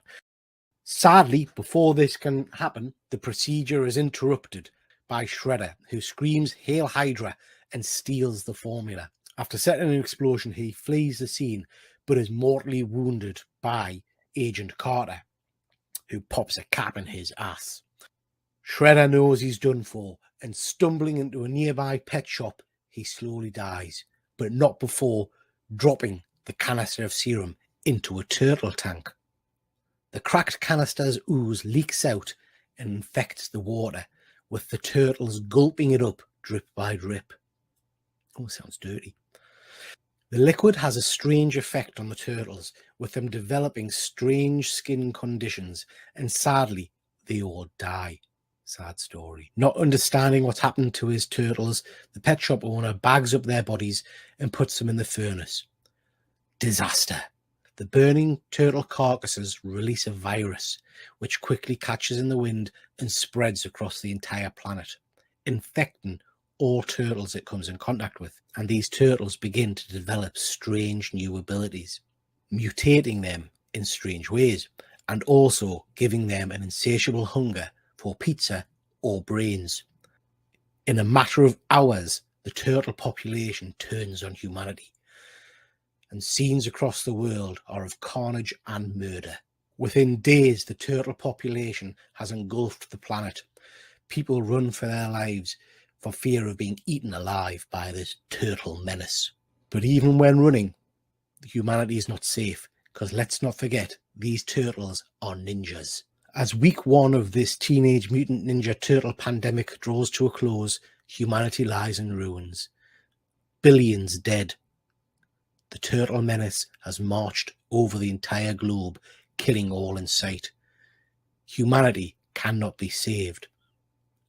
Sadly, before this can happen, the procedure is interrupted by Shredder, who screams "Hail Hydra" and steals the formula. After setting an explosion, he flees the scene, but is mortally wounded by Agent Carter, who pops a cap in his ass. Shredder knows he's done for, and stumbling into a nearby pet shop, he slowly dies, but not before dropping the canister of serum into a turtle tank. The cracked canister's ooze leaks out and infects the water, with the turtles gulping it up drip by drip. Oh, sounds dirty. The liquid has a strange effect on the turtles, with them developing strange skin conditions, and sadly, they all die. Sad story. Not understanding what's happened to his turtles, the pet shop owner bags up their bodies and puts them in the furnace. Disaster. The burning turtle carcasses release a virus, which quickly catches in the wind and spreads across the entire planet, infecting all turtles it comes in contact with, and these turtles begin to develop strange new abilities, mutating them in strange ways, and also giving them an insatiable hunger for pizza or brains. In a matter of hours, the turtle population turns on humanity, and scenes across the world are of carnage and murder. Within days, the turtle population has engulfed the planet. People run for their lives for fear of being eaten alive by this turtle menace. But even when running, humanity is not safe, because let's not forget, these turtles are ninjas. As week one of this Teenage Mutant Ninja Turtle pandemic draws to a close, humanity lies in ruins. Billions dead. The turtle menace has marched over the entire globe, killing all in sight. Humanity cannot be saved.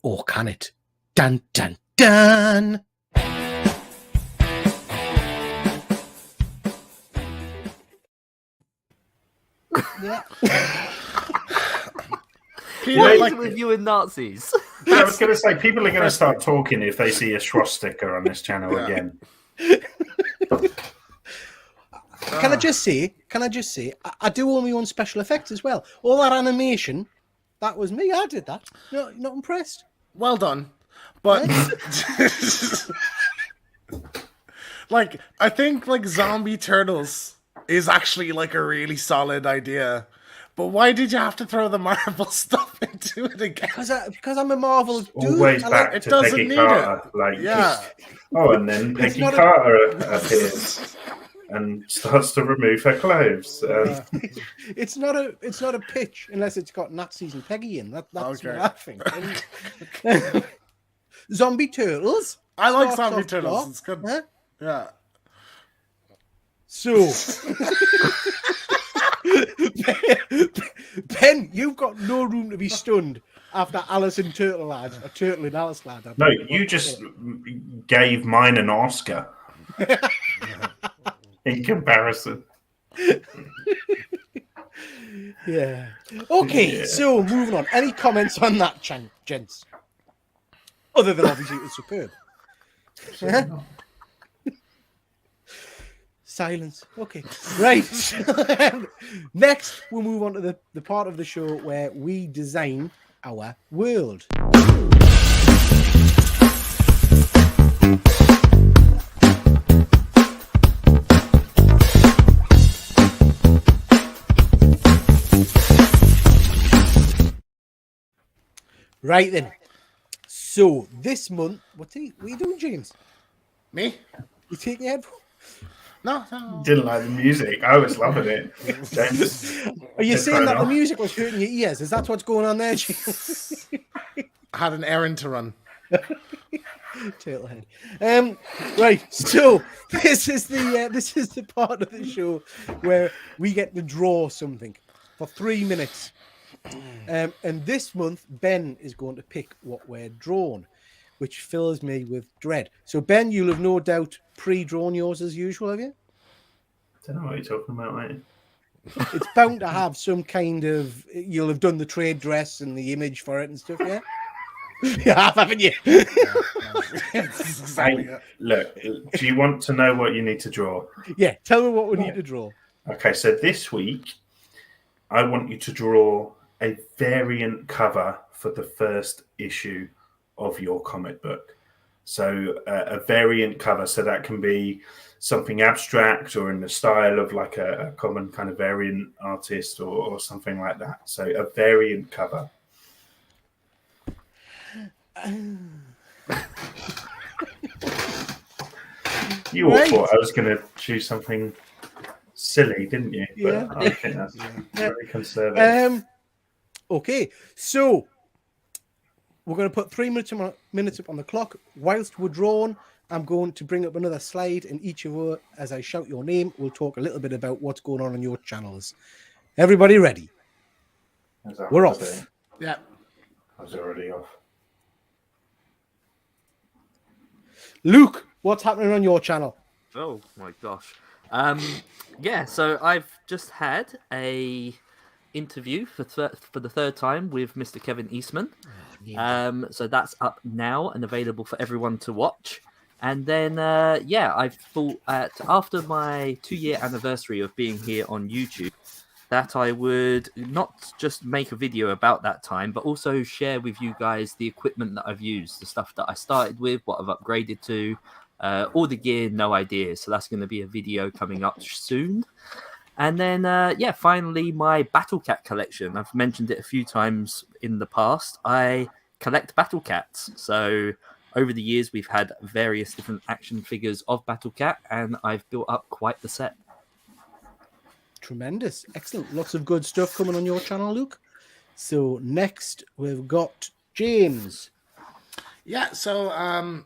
Or can it? Dun, dun, dun! Yeah. What like- is with you and Nazis? I was going to say, people are going to start talking if they see a swastika on this channel again. Can I just say, I do own my own special effects as well. All that animation, that was me. I did that. You're not impressed? Well done. But like, I think like zombie turtles is actually like a really solid idea. But why did you have to throw the Marvel stuff into it again? Because I'm a Marvel dude. Always back it to doesn't Peggy need Carter. it. Like, Yeah. and then Peggy Carter appears and starts to remove her clothes. It's not a pitch unless it's got Nazis and Peggy in. That's Okay. what I think. Zombie turtles. I like Starts zombie off turtles. block. It's good. Huh? Yeah. So, Ben, you've got no room to be stunned after Alice in Turtle Land, a turtle in Alice Land. No, you just gave mine an Oscar in comparison. Yeah. Okay, Yeah. so moving on. Any comments on that, gents? Other than obviously it was superb. Silence. Okay. Right. Next, we'll move on to the part of the show where we design our world. Right then. So this month, what are you doing, James? Me? You take your headphones? No. Didn't like the music. I was loving it. James. Are you It's saying fair that the enough. music was hurting your ears? Is that what's going on there, James? I had an errand to run. Tailhead. Right. So this is the part of the show where we get to draw something for 3 minutes. And this month, Ben is going to pick what we're drawn, which fills me with dread. So, Ben, you'll have no doubt pre-drawn yours as usual, have you? Don't know what you're talking about, mate. It's bound to have some kind of. You'll have done the trade dress and the image for it and stuff, yeah? You have, haven't you? Exactly. Hey, look, do you want to know what you need to draw? Yeah, tell me what we need to draw. Okay, so this week, I want you to draw a variant cover for the first issue of your comic book. So a variant cover, so that can be something abstract or in the style of like a common kind of variant artist or something like that. So a variant cover. You all Right. thought I was going to choose something silly, didn't you? Yeah. But I think that's very conservative. Okay, so we're going to put 3 minutes up on the clock. Whilst we're drawn, I'm going to bring up another slide, and each of you, as I shout your name, will talk a little bit about what's going on your channels. Everybody ready? We're off. Yeah. I was already off. Luke, what's happening on your channel? Oh my gosh. Yeah, so I've just had a interview for the third time with Mr. Kevin Eastman. So that's up now and available for everyone to watch. And then, I thought after my 2-year anniversary of being here on YouTube, that I would not just make a video about that time, but also share with you guys the equipment that I've used, the stuff that I started with, what I've upgraded to, all the gear, no ideas. So that's going to be a video coming up soon. And then, finally, my Battle Cat collection. I've mentioned it a few times in the past. I collect Battle Cats. So over the years, we've had various different action figures of Battle Cat, and I've built up quite the set. Tremendous. Excellent. Lots of good stuff coming on your channel, Luke. So next, we've got James. Yeah, so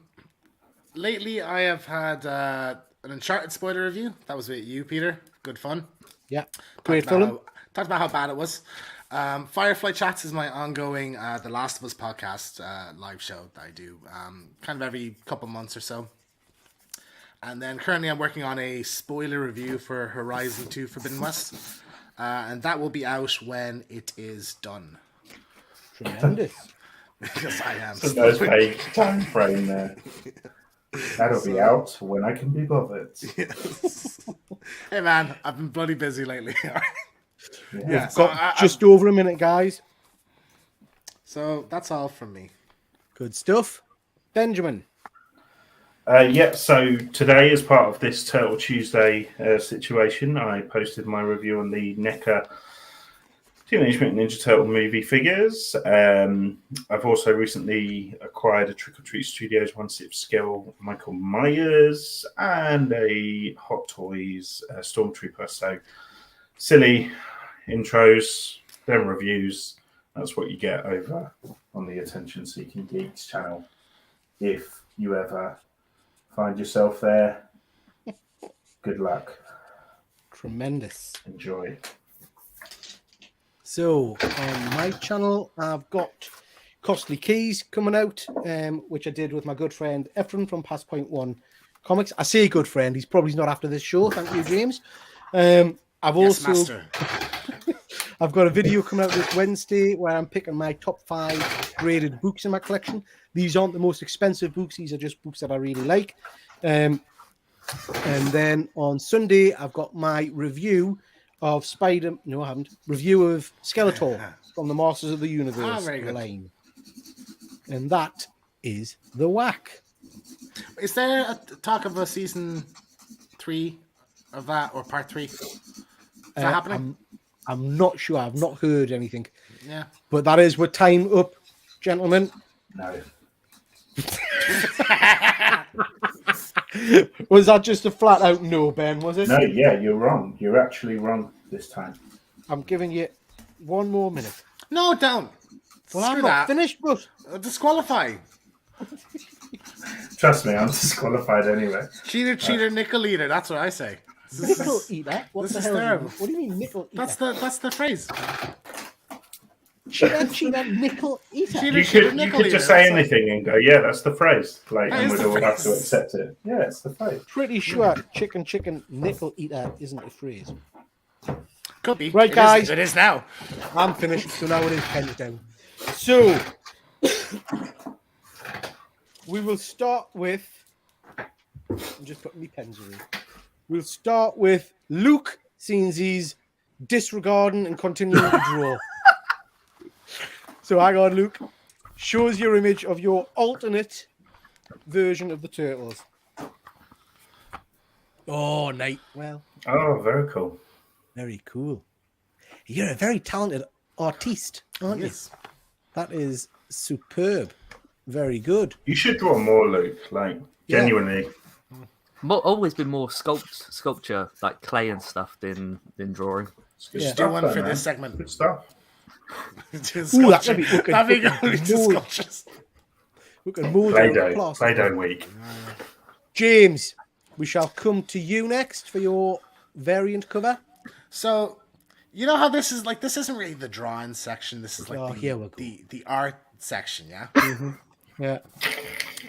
lately I have had an Uncharted spoiler review. That was with you, Peter. Good fun. Yeah, great Talked film. Talked about how bad it was. Firefly Chats is my ongoing The Last of Us podcast live show that I do kind of every couple months or so. And then currently I'm working on a spoiler review for Horizon 2 Forbidden West. And that will be out when it is done. Tremendous. Because I am. So there's a time frame there. That'll be out when I can be bothered. Hey man, I've been bloody busy lately. We've got just over a minute, guys. So that's all from me. Good stuff. Benjamin. So today, as part of this Turtle Tuesday situation, I posted my review on the NECA Teenage Mutant Ninja Turtle movie figures. I've also recently acquired a Trick or Treat Studios 1/6 scale Michael Myers and a Hot Toys Stormtrooper. So silly intros, then reviews. That's what you get over on the Attention Seeking Geeks channel. If you ever find yourself there, good luck. Tremendous. Enjoy. So on my channel, I've got Costly Keys coming out, which I did with my good friend Ephraim from Past Point One Comics. I say good friend, he's probably not after this show. Thank you, James. I've got a video coming out this Wednesday where I'm picking my top 5 graded books in my collection. These aren't the most expensive books. These are just books that I really like. And then on Sunday, I've got my review of No, I haven't. Review of Skeletor from the Masters of the Universe line. And that is the whack. Is there a talk of a season 3 of that or part 3? Is that happening? I'm not sure. I've not heard anything. Yeah. But that is with time up, gentlemen. No. Was that just a flat out no, Ben? Was it? No, yeah, you're wrong. You're actually wrong this time. I'm giving you 1 more minute. No, don't. Well, Screw I'm not that. finished, but Disqualify. Trust me, I'm disqualified anyway. Cheater, nickel eater. That's what I say. nickel eater. What this the is hell? terrible. What do you mean nickel eater? That's the phrase. Cheater, nickel eater. Cheater, You cheater, could nickel eater. just say That's anything and go, yeah, that's the phrase. Like, That and is we'd the all have to phrase. accept it. Yeah, it's the phrase. Pretty sure chicken, nickel eater isn't a phrase. Could be. Right, It is- guys. it is now. I'm finished, so now it is pens down. So we will start with. I'm just putting my pens away. We'll start with Luke, since he's disregarding and continuing to draw. So hang on, Luke. Show us your image of your alternate version of the turtles. Oh, Nate. Well, Oh, very cool. very cool. You're a very talented artiste, aren't Yes. you? That is superb. Very good. You should draw more, Luke. Like, Yeah. genuinely. Always been more sculpture, like clay and stuff, than drawing. It's good Yeah. stuff, Do one though, for man. this segment. Good stuff. Ooh, that could be fucking- That'd be fucking good. mold. Sculptures. Look at mold out the Play-Doh. plaster. Play-Doh week. James, we shall come to you next for your variant cover. So, you know how this is like? This isn't really the drawing section. This is like Oh, here we go. the art section. Yeah. Yeah.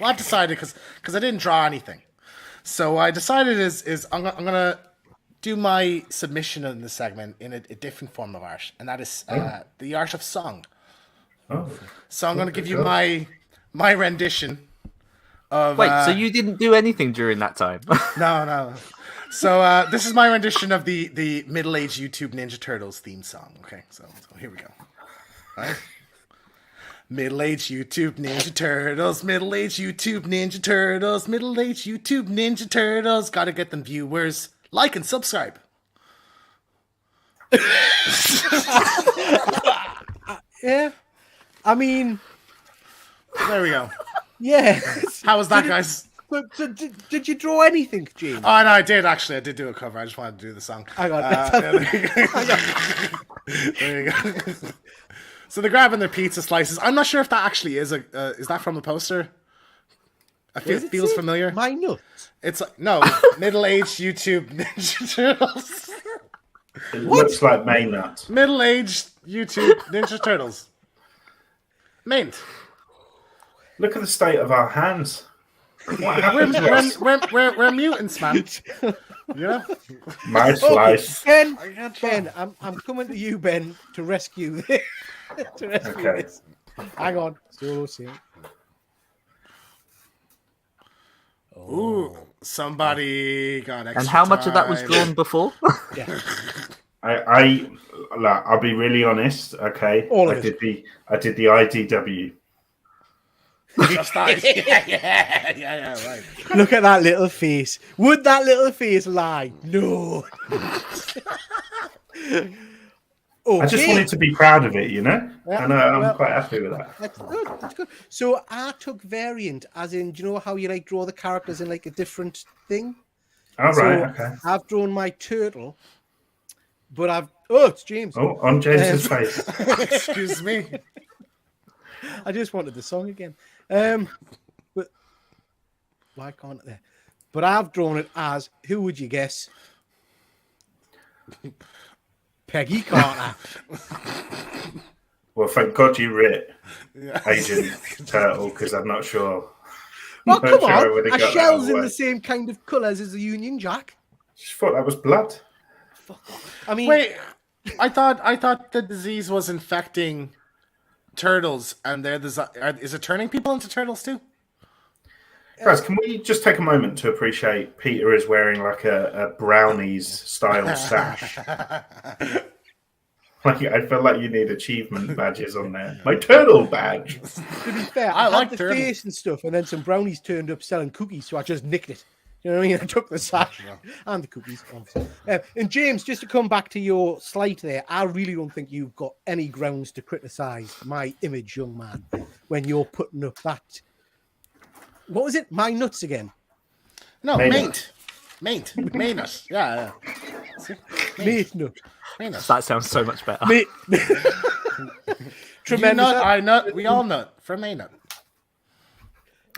Well, I've decided because I didn't draw anything, so I decided is I'm gonna do my submission in this segment in a different form of art, and that is the art of song. Oh. So I'm gonna give you God. my rendition of. Wait, so you didn't do anything during that time? No. So this is my rendition of the middle-aged YouTube Ninja Turtles theme song. Okay, so here we go. All right. Middle-aged YouTube Ninja Turtles, middle-aged YouTube Ninja Turtles, middle-aged YouTube Ninja Turtles. Gotta get them viewers. Like and subscribe. Yeah. I mean, There we go. yeah. How was that, guys? So did you draw anything, James? Oh, no, I did actually. I did do a cover. I just wanted to do the song. Hang on. There you go. So they're grabbing their pizza slices. I'm not sure if that actually is is that from the poster? I feel Does it feels say familiar. My nuts. It's like no middle-aged YouTube Ninja Turtles. It looks like Maynut. Middle-aged YouTube Ninja Turtles. Mint. Look at the state of our hands. What happened to us? We're mutants, man. Yeah. Mouth slice. Ben, I'm coming to you, Ben, to rescue this. Okay. This. Hang on. Solo scene. Ooh, somebody got extra. And how much of that was time. drawn before? Yeah. I'll be really honest. Okay, All of I it. did the IDW. Just that. Yeah, right. Look at that little face. Would that little face lie? No. I just Okay. wanted to be proud of it, you know, Yeah, and I'm well- quite happy with that. That's good. That's good. So I took variant, as in, do you know how you like draw the characters in like a different thing? All So right, okay. I've drawn my turtle, but it's James. Oh, on James's face. Excuse me. I just wanted the song again. But why can't it there? But I've drawn it as, who would you guess? Peggy Carter. Well, thank God you writ Agent Turtle, because I'm not sure. Oh, Not come sure I on. would've A got that shell's in away. the same kind of colours as the Union Jack. Just thought that was blood. I mean, Wait, I thought the disease was infecting turtles, and is it turning people into turtles too? Guys, can we just take a moment to appreciate Peter is wearing like a brownies style sash? Like, I feel like you need achievement badges on there. My turtle badge. to be fair, I I like had the turtle. face and stuff, and then some brownies turned up selling cookies, so I just nicked it. You know what I mean? I took the sash and the cookies, obviously. And James, just to come back to your slight there, I really don't think you've got any grounds to criticise my image, young man, when you're putting up that. What was it? My nuts again. No, Maynut. Maynut. Yeah. See? Mate, no. Maynut. That sounds so much better. Mate. You Tremendous. nut, I nut, we all nut. For Maynut.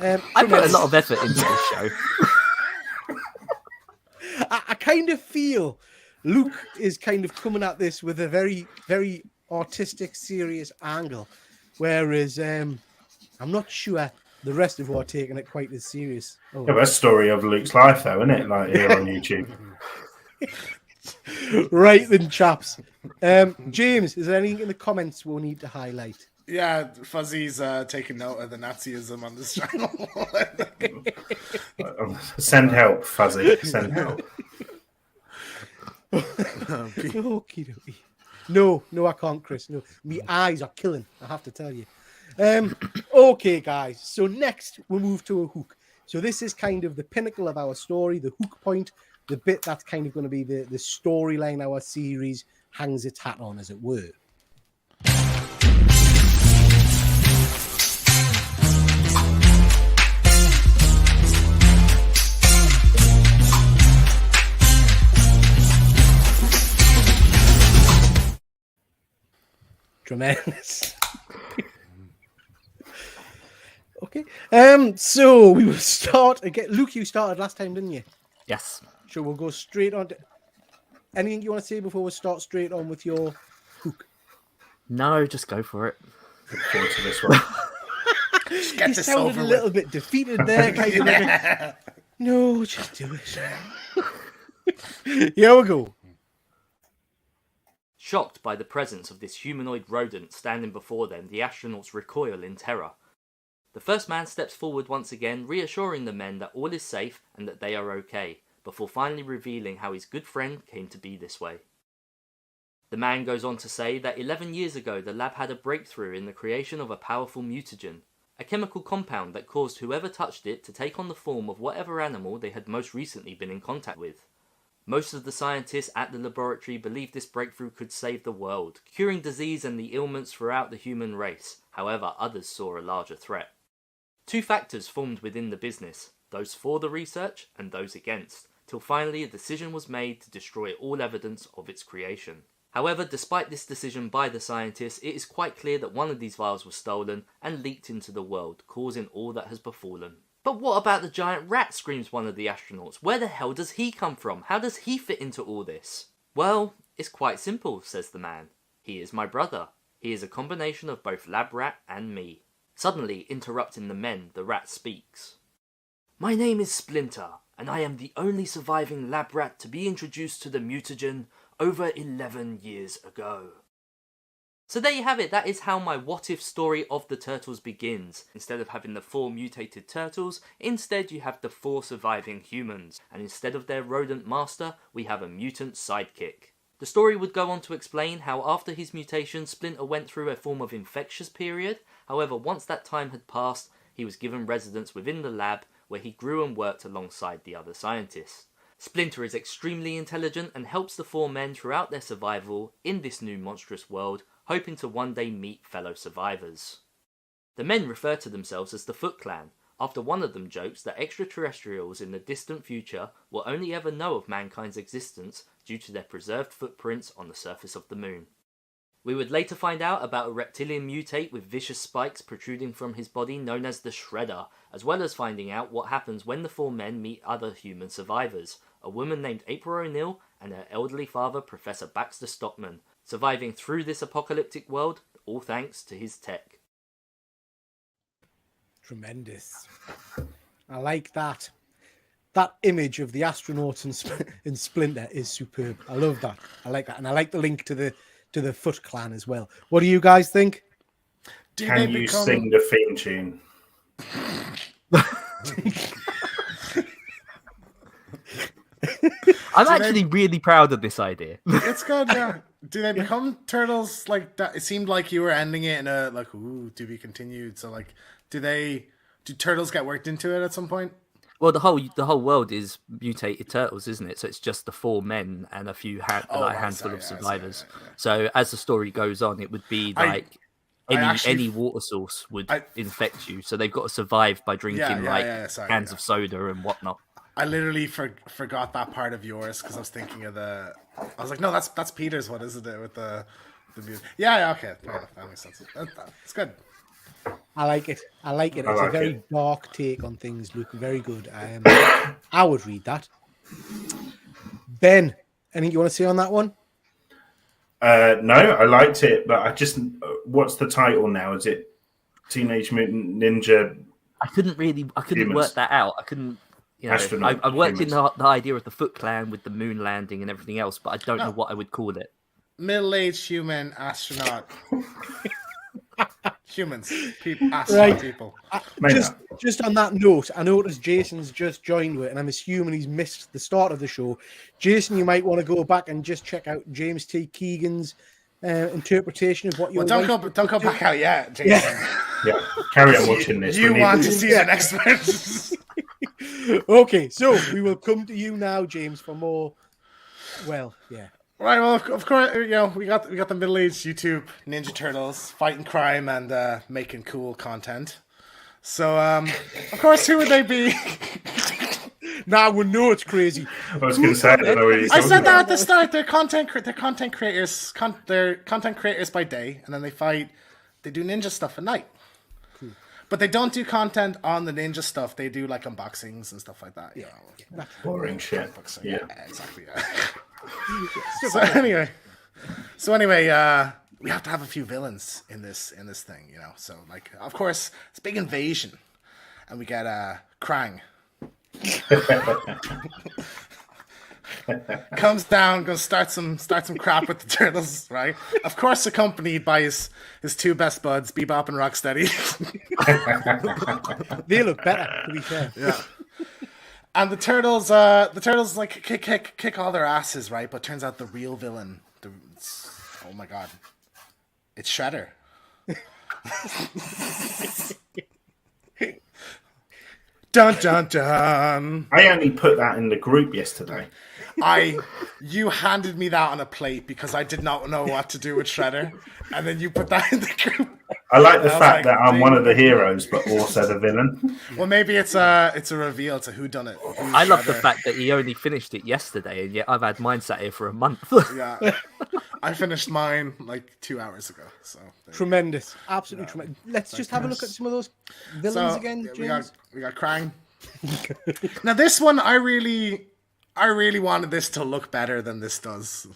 I put a tremendous. lot of effort into this show. I kind of feel Luke is kind of coming at this with a very, very artistic, serious angle, whereas I'm not sure the rest of you are taking it quite as serious. Oh. Yeah, that's the story of Luke's life, though, isn't it? Like here on YouTube. Right then, chaps. James, is there anything in the comments we'll need to highlight? Yeah, Fuzzy's taking note of the Nazism on this channel. Send help, Fuzzy. Send help. Okie dokie. No, I can't, Chris. No, my eyes are killing, I have to tell you. Okay, guys. So next we'll move to a hook. So this is kind of the pinnacle of our story, the hook point, the bit that's kind of going to be the storyline our series hangs its hat on, as it were. Tremendous. Okay. So we will start again. Luke, you started last time, didn't you? Yes. So we'll go straight on to anything you want to say before we start straight on with your hook. No, just go for it. Look forward to this one. Just get You this sounded over a with. little bit defeated there, kind of. Like, no, just do it. Here we go. Shocked by the presence of this humanoid rodent standing before them, the astronauts recoil in terror. The first man steps forward once again, reassuring the men that all is safe and that they are okay, before finally revealing how his good friend came to be this way. The man goes on to say that 11 years ago the lab had a breakthrough in the creation of a powerful mutagen, a chemical compound that caused whoever touched it to take on the form of whatever animal they had most recently been in contact with. Most of the scientists at the laboratory believed this breakthrough could save the world, curing disease and the ailments throughout the human race. However, others saw a larger threat. Two factors formed within the business, those for the research and those against, till finally a decision was made to destroy all evidence of its creation. However, despite this decision by the scientists, it is quite clear that one of these vials was stolen and leaked into the world, causing all that has befallen. But what about the giant rat, screams one of the astronauts. Where the hell does he come from? How does he fit into all this? Well, it's quite simple, says the man. He is my brother. He is a combination of both lab rat and me. Suddenly, interrupting the men, the rat speaks. My name is Splinter, and I am the only surviving lab rat to be introduced to the mutagen over 11 years ago. So there you have it, that is how my what-if story of the turtles begins. Instead of having the 4 mutated turtles, instead you have the 4 surviving humans, and instead of their rodent master, we have a mutant sidekick. The story would go on to explain how after his mutation, Splinter went through a form of infectious period. However, once that time had passed, he was given residence within the lab, where he grew and worked alongside the other scientists. Splinter is extremely intelligent and helps the 4 men throughout their survival in this new monstrous world, hoping to one day meet fellow survivors. The men refer to themselves as the Foot Clan, after one of them jokes that extraterrestrials in the distant future will only ever know of mankind's existence due to their preserved footprints on the surface of the moon. We would later find out about a reptilian mutate with vicious spikes protruding from his body known as the Shredder, as well as finding out what happens when the 4 men meet other human survivors, a woman named April O'Neil and her elderly father, Professor Baxter Stockman, surviving through this apocalyptic world, all thanks to his tech. Tremendous. I like that. That image of the astronauts in Splinter is superb. I love that. I like that. And I like the link to the Foot Clan as well. What do you guys think? Can you sing the theme tune? I'm actually really proud of this idea. It's good, yeah. Do they become turtles like that? It seemed like you were ending it in a like, ooh, to be continued. So like, do turtles get worked into it at some point? Well, the whole world is mutated turtles, isn't it? So it's just the 4 men and a few handful of survivors. So as the story goes on, it would be like any water source would infect you. So they've got to survive by drinking cans of soda and whatnot. I literally forgot that part of yours because I was thinking of I was like, no, that's Peter's one, isn't it? With the music. Yeah, okay. Fair enough. That makes sense. It's good. I like it. It's a like very it. dark take on things, Luke. Very good. I would read that. Ben, anything you want to say on that one? No, I liked it, but I just what's the title now? Is it Teenage Mutant Ninja? I couldn't Humans. work that out. I couldn't. Astronaut I worked humans. in the idea of the Foot Clan with the moon landing and everything else, but I don't know what I would call it. Middle-aged human astronaut. Humans, astronaut people. Just on that note, I noticed Jason's just joined with, and I'm assuming he's missed the start of the show. Jason, you might want to go back and just check out James T. Keegan's interpretation of what you're. Well, don't go back out yet, Jason. Yeah, carry on watching this. You want to see the next one? Okay, so we will come to you now, James, for more. Well, yeah. Right, well, of course, we got the middle-aged YouTube Ninja Turtles fighting crime and making cool content. So, of course, who would they be? Now we know it's crazy. I was going to say, I don't know what I said that at the start. They're content creators. They're content creators by day, and then they do ninja stuff at night. Cool. But they don't do content on the ninja stuff. They do like unboxings and stuff like that. Yeah. boring shit. Yeah, exactly. Yeah. So anyway, we have to have a few villains in this thing, So like, of course, it's a big invasion, and we get Krang. Comes down, gonna start some crap with the turtles, right? Of course, accompanied by his two best buds, Bebop and Rocksteady. They look better, to be fair. Yeah. And the turtles like kick all their asses, right? But turns out the real villain, oh my god, it's Shredder. Dun dun dun! I only put that in the group yesterday. You handed me that on a plate because I did not know what to do with Shredder, and then you put that in the group. I like the fact that I'm one of the heroes, but also the villain. Well, maybe it's a reveal. It's a whodunit. I love the fact that he only finished it yesterday, and yet I've had mine sat here for a month. Yeah, I finished mine like 2 hours ago. So tremendous, absolutely tremendous. Let's just have a look at some of those villains again. James. We got Krang. Now this one, I really wanted this to look better than this does.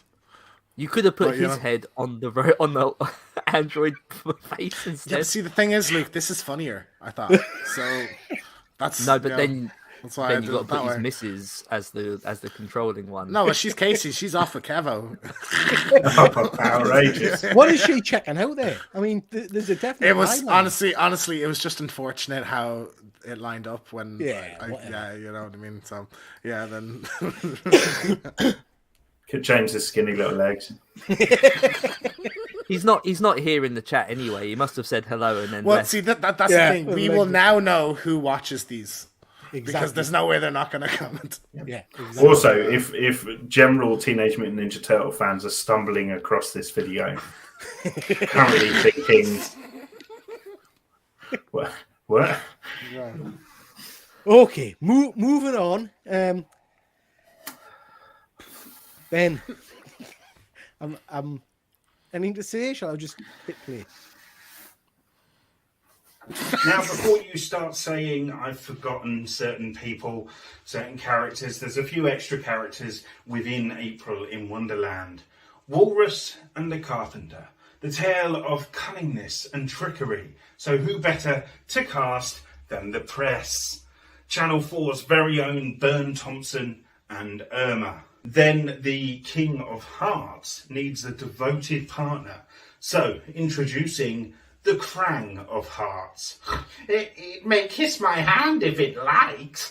You could have put his head on the android face instead. Yeah, see, the thing is, Luke, this is funnier, I thought. So that's then that's why you got to put his missus as the controlling one. No, well, she's Casey. She's off with Kevo. Outrageous. What is she checking out there? I mean, there's a definite. It was honestly, it was just unfortunate how it lined up when. Yeah, you know what I mean. So yeah, then. Could James's skinny little legs. He's not here in the chat anyway. He must have said hello and then. Well, left. see that's the thing. We will now know who watches these. Exactly. Because there's no way they're not going to comment. Yeah. Exactly. Also, if general Teenage Mutant Ninja Turtle fans are stumbling across this video, currently thinking, what? Right. Okay, moving on. Ben, I'm anything to say? Shall I just hit play? Now, before you start saying I've forgotten certain people, certain characters, there's a few extra characters within April in Wonderland. Walrus and the Carpenter, the tale of cunningness and trickery. So who better to cast than the press? Channel 4's very own Bern Thompson and Irma. Then the King of Hearts needs a devoted partner. So, introducing the Krang of Hearts. It may kiss my hand if it likes.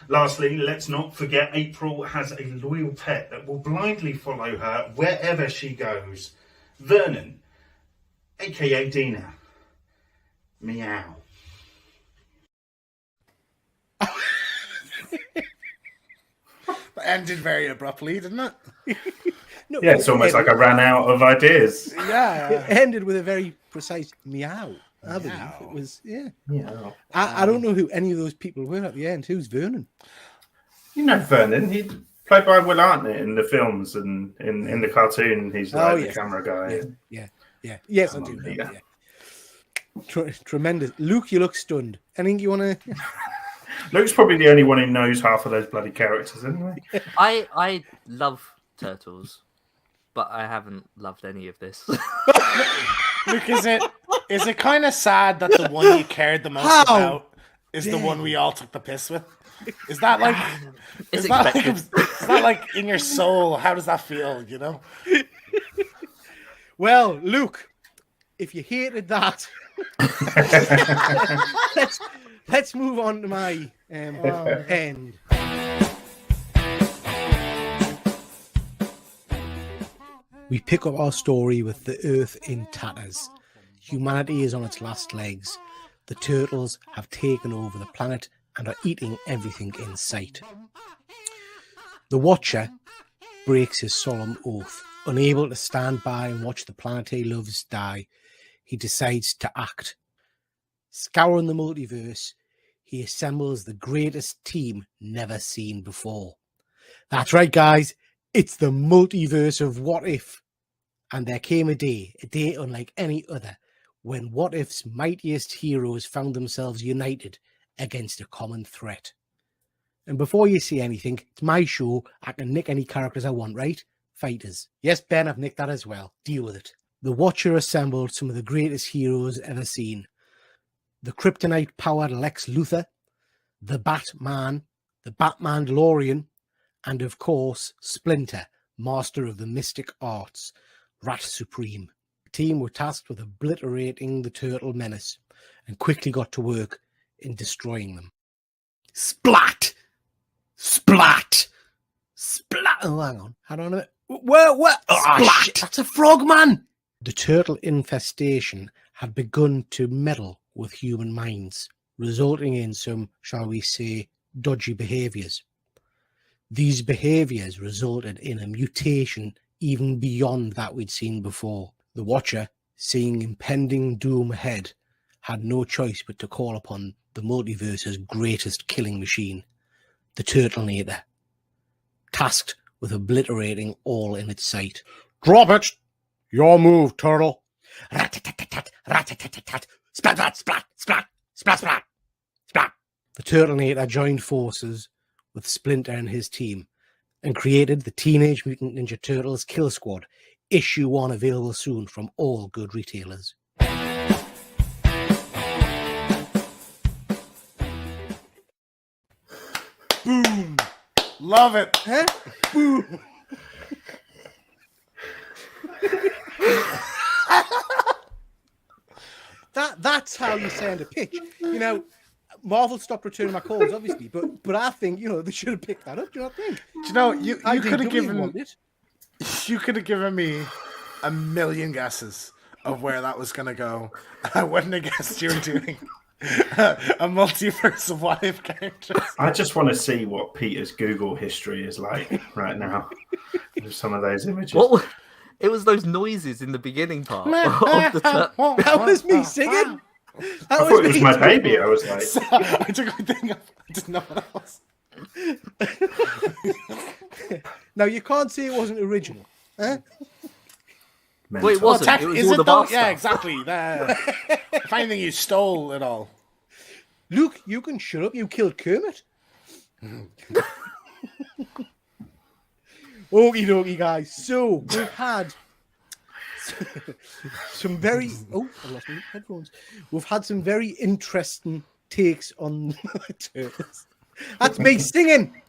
Lastly, let's not forget April has a loyal pet that will blindly follow her wherever she goes. Vernon, aka Dina. Meow. That ended very abruptly, didn't it? Yeah, it's almost like I ran out of ideas. Yeah. It ended with a very precise meow. I believe it was. Yeah. Yeah. I don't know who any of those people were at the end. Who's Vernon? You know Vernon. He played by Will Arnett in the films and in the cartoon. He's like the camera guy. Yeah. Yes, I do know. Yeah. Tremendous. Luke, you look stunned. Anything you want to? Luke's probably the only one who knows half of those bloody characters, anyway. I love turtles, but I haven't loved any of this. Luke, is it kind of sad that the one you cared the most about is the one we all took the piss with? Is that like It's is that expected. like in your soul? How does that feel? You know? Well, Luke, if you hated that, let's move on to my end. We pick up our story with the Earth in tatters. Humanity is on its last legs. The turtles have taken over the planet and are eating everything in sight. The Watcher breaks his solemn oath. Unable to stand by and watch the planet he loves die, he decides to act. Scouring the multiverse, he assembles the greatest team never seen before. That's right, guys. It's the multiverse of What If. And there came a day unlike any other, when What If's mightiest heroes found themselves united against a common threat. And before you say anything, it's my show. I can nick any characters I want, right? Fighters. Yes, Ben, I've nicked that as well. Deal with it. The Watcher assembled some of the greatest heroes ever seen. The kryptonite-powered Lex Luthor, the Batman, the Batman-Lorian, and of course, Splinter, master of the mystic arts, Rat Supreme. The team were tasked with obliterating the turtle menace and quickly got to work in destroying them. Splat! Splat! Splat! Oh, hang on. Hold on a minute. What? Oh, shit. That's a frog, man! The turtle infestation had begun to meddle with human minds, resulting in some, shall we say, dodgy behaviours. These behaviours resulted in a mutation even beyond that we'd seen before. The Watcher, seeing impending doom ahead, had no choice but to call upon the multiverse's greatest killing machine, the Turtlenator, tasked with obliterating all in its sight. Drop it! Your move, Turtle! Rat-tat-tat-tat, rat-tat-tat-tat, splat, splat, splat, splat, splat, splat, splat. The Turtlenator joined forces with Splinter and his team and created the Teenage Mutant Ninja Turtles Kill Squad. Issue 1 available soon from all good retailers. Boom! Love it. Huh? Boom! That's how you send a pitch. You know, Marvel stopped returning my calls, obviously, but I think, you know, they should have picked that up. Do you not think? Do you know, you could have wanted. You could have given me a million guesses of where that was going to go. I wouldn't have guessed you were doing a multiverse of What If characters. I just want to see what Peter's Google history is like right now. With some of those images. What? It was those noises in the beginning part. Of the That was me singing. I thought it was my baby. I was like, I took a thing up. I didn't know what else. Now, you can't say it wasn't original. Huh? Well, it wasn't. It was is all it the though? bar Yeah, stuff. exactly. If anything, you stole it all. Luke, you can shut up. You killed Kermit. Okie dokie, guys. So we've had some very... Oh, I lost my headphones. We've had some very interesting takes on the turtles. That's me singing.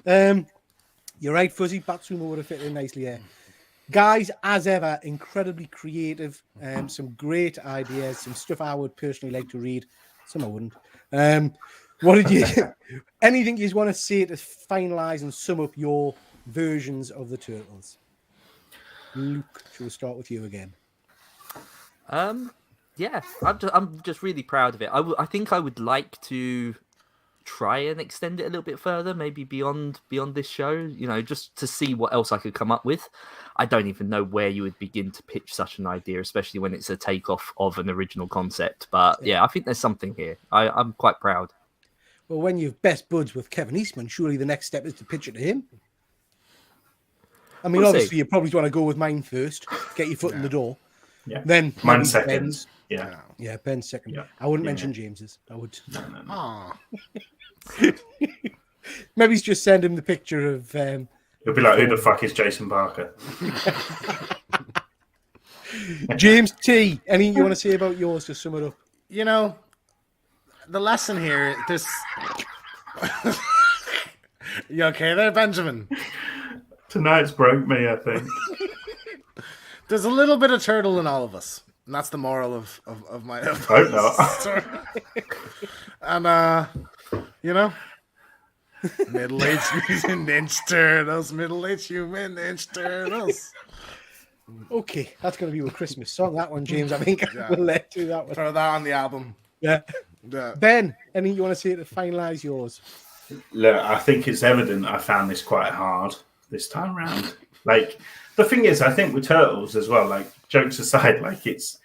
You're right, Fuzzy. Batsumo would have fit in nicely here. Guys, as ever, incredibly creative. Some great ideas. Some stuff I would personally like to read. Some I wouldn't. What did you... Anything you want to say to finalise and sum up your versions of the Turtles? Luke, shall we start with you again? Yeah, I'm just really proud of it. I think I would like to try and extend it a little bit further, maybe beyond this show, you know, just to see what else I could come up with. I don't even know where you would begin to pitch such an idea, especially when it's a takeoff of an original concept. But yeah, I think there's something here. I'm quite proud. Well, when you've best buds with Kevin Eastman, surely the next step is to pitch it to him. I mean, We'll obviously, see. you probably want to go with mine first, get your foot in the door. Yeah. Then Mine maybe second. Ben's. Yeah. Yeah, Ben's second. Yeah. I wouldn't Yeah. mention James's. I would. No. Aw. Maybe he's just send him the picture of. It'll be like, who the fuck is Jason Barker? James T. Anything you want to say about yours to sum it up? You know, the lesson here, there's... You okay there, Benjamin? Tonight's broke me, I think. There's a little bit of turtle in all of us. And that's the moral of my Hope not. story. And, you know, middle-aged ninja turtles, middle-aged human ninja turtles. Okay, that's going to be a Christmas song. That one, James. I think we'll let do that one. Throw that on the album. Yeah. Yeah. Ben, anything you want to say to finalise yours? Look, I think it's evident I found this quite hard this time round. Like, the thing is, I think with Turtles as well, like, jokes aside, like, it's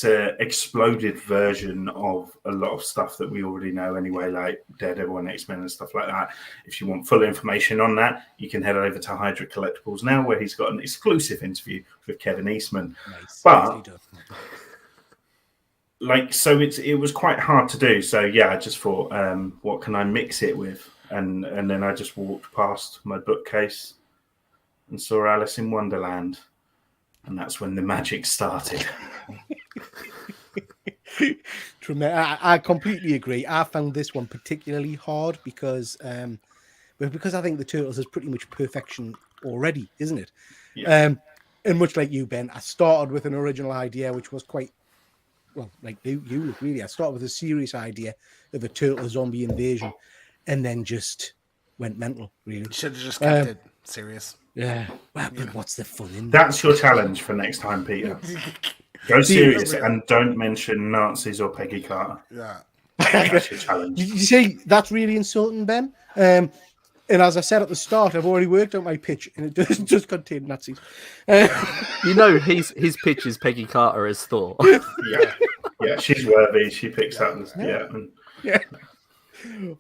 a exploded version of a lot of stuff that we already know anyway, like Daredevil and X-Men and stuff like that. If you want full information on that, you can head over to Hydra Collectibles now, where he's got an exclusive interview with Kevin Eastman. Nice. But like, so it was quite hard to do. So yeah, I just thought, what can I mix it with? And then I just walked past my bookcase and saw Alice in Wonderland, and that's when the magic started. I completely agree. I found this one particularly hard because I think the Turtles is pretty much perfection already, isn't it? Yeah. And much like you, Ben, I started with an original idea which was quite well, like you look really. I started with a serious idea of a turtle zombie invasion, and then just went mental. Really, Should have just kept it serious. Yeah. Well, but what's the fun in that? That's your challenge for next time, Peter. Go serious and don't mention Nazis or Peggy Carter. Yeah. That's your challenge. You see, that's really insulting, Ben. And as I said at the start, I've already worked out my pitch, and it doesn't just contain Nazis. You know, his pitch is Peggy Carter as Thor. Yeah, she's worthy. She picks up. Yeah.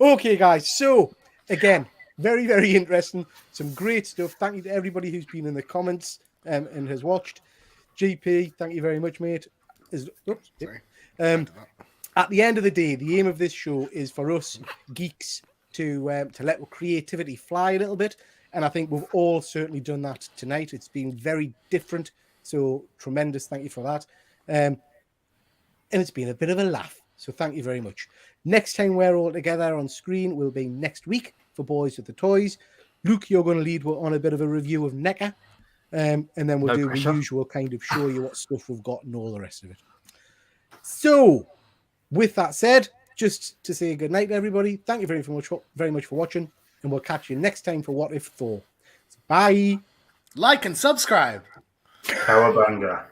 Okay, guys. So again, very, very interesting. Some great stuff. Thank you to everybody who's been in the comments and has watched. GP, thank you very much, mate. At the end of the day, the aim of this show is for us geeks to let creativity fly a little bit, and I think we've all certainly done that tonight. It's been very different, so tremendous thank you for that. And it's been a bit of a laugh, so thank you very much. Next time we're all together on screen will be next week for Boys with the Toys. Luke, you're going to lead on a bit of a review of NECA, and then we'll do the usual kind of show you what stuff we've got and all the rest of it. So, with that said, just to say good night to everybody, thank you very much for watching, and we'll catch you next time for What If Thor. So, bye. Like and subscribe. Cowabunga.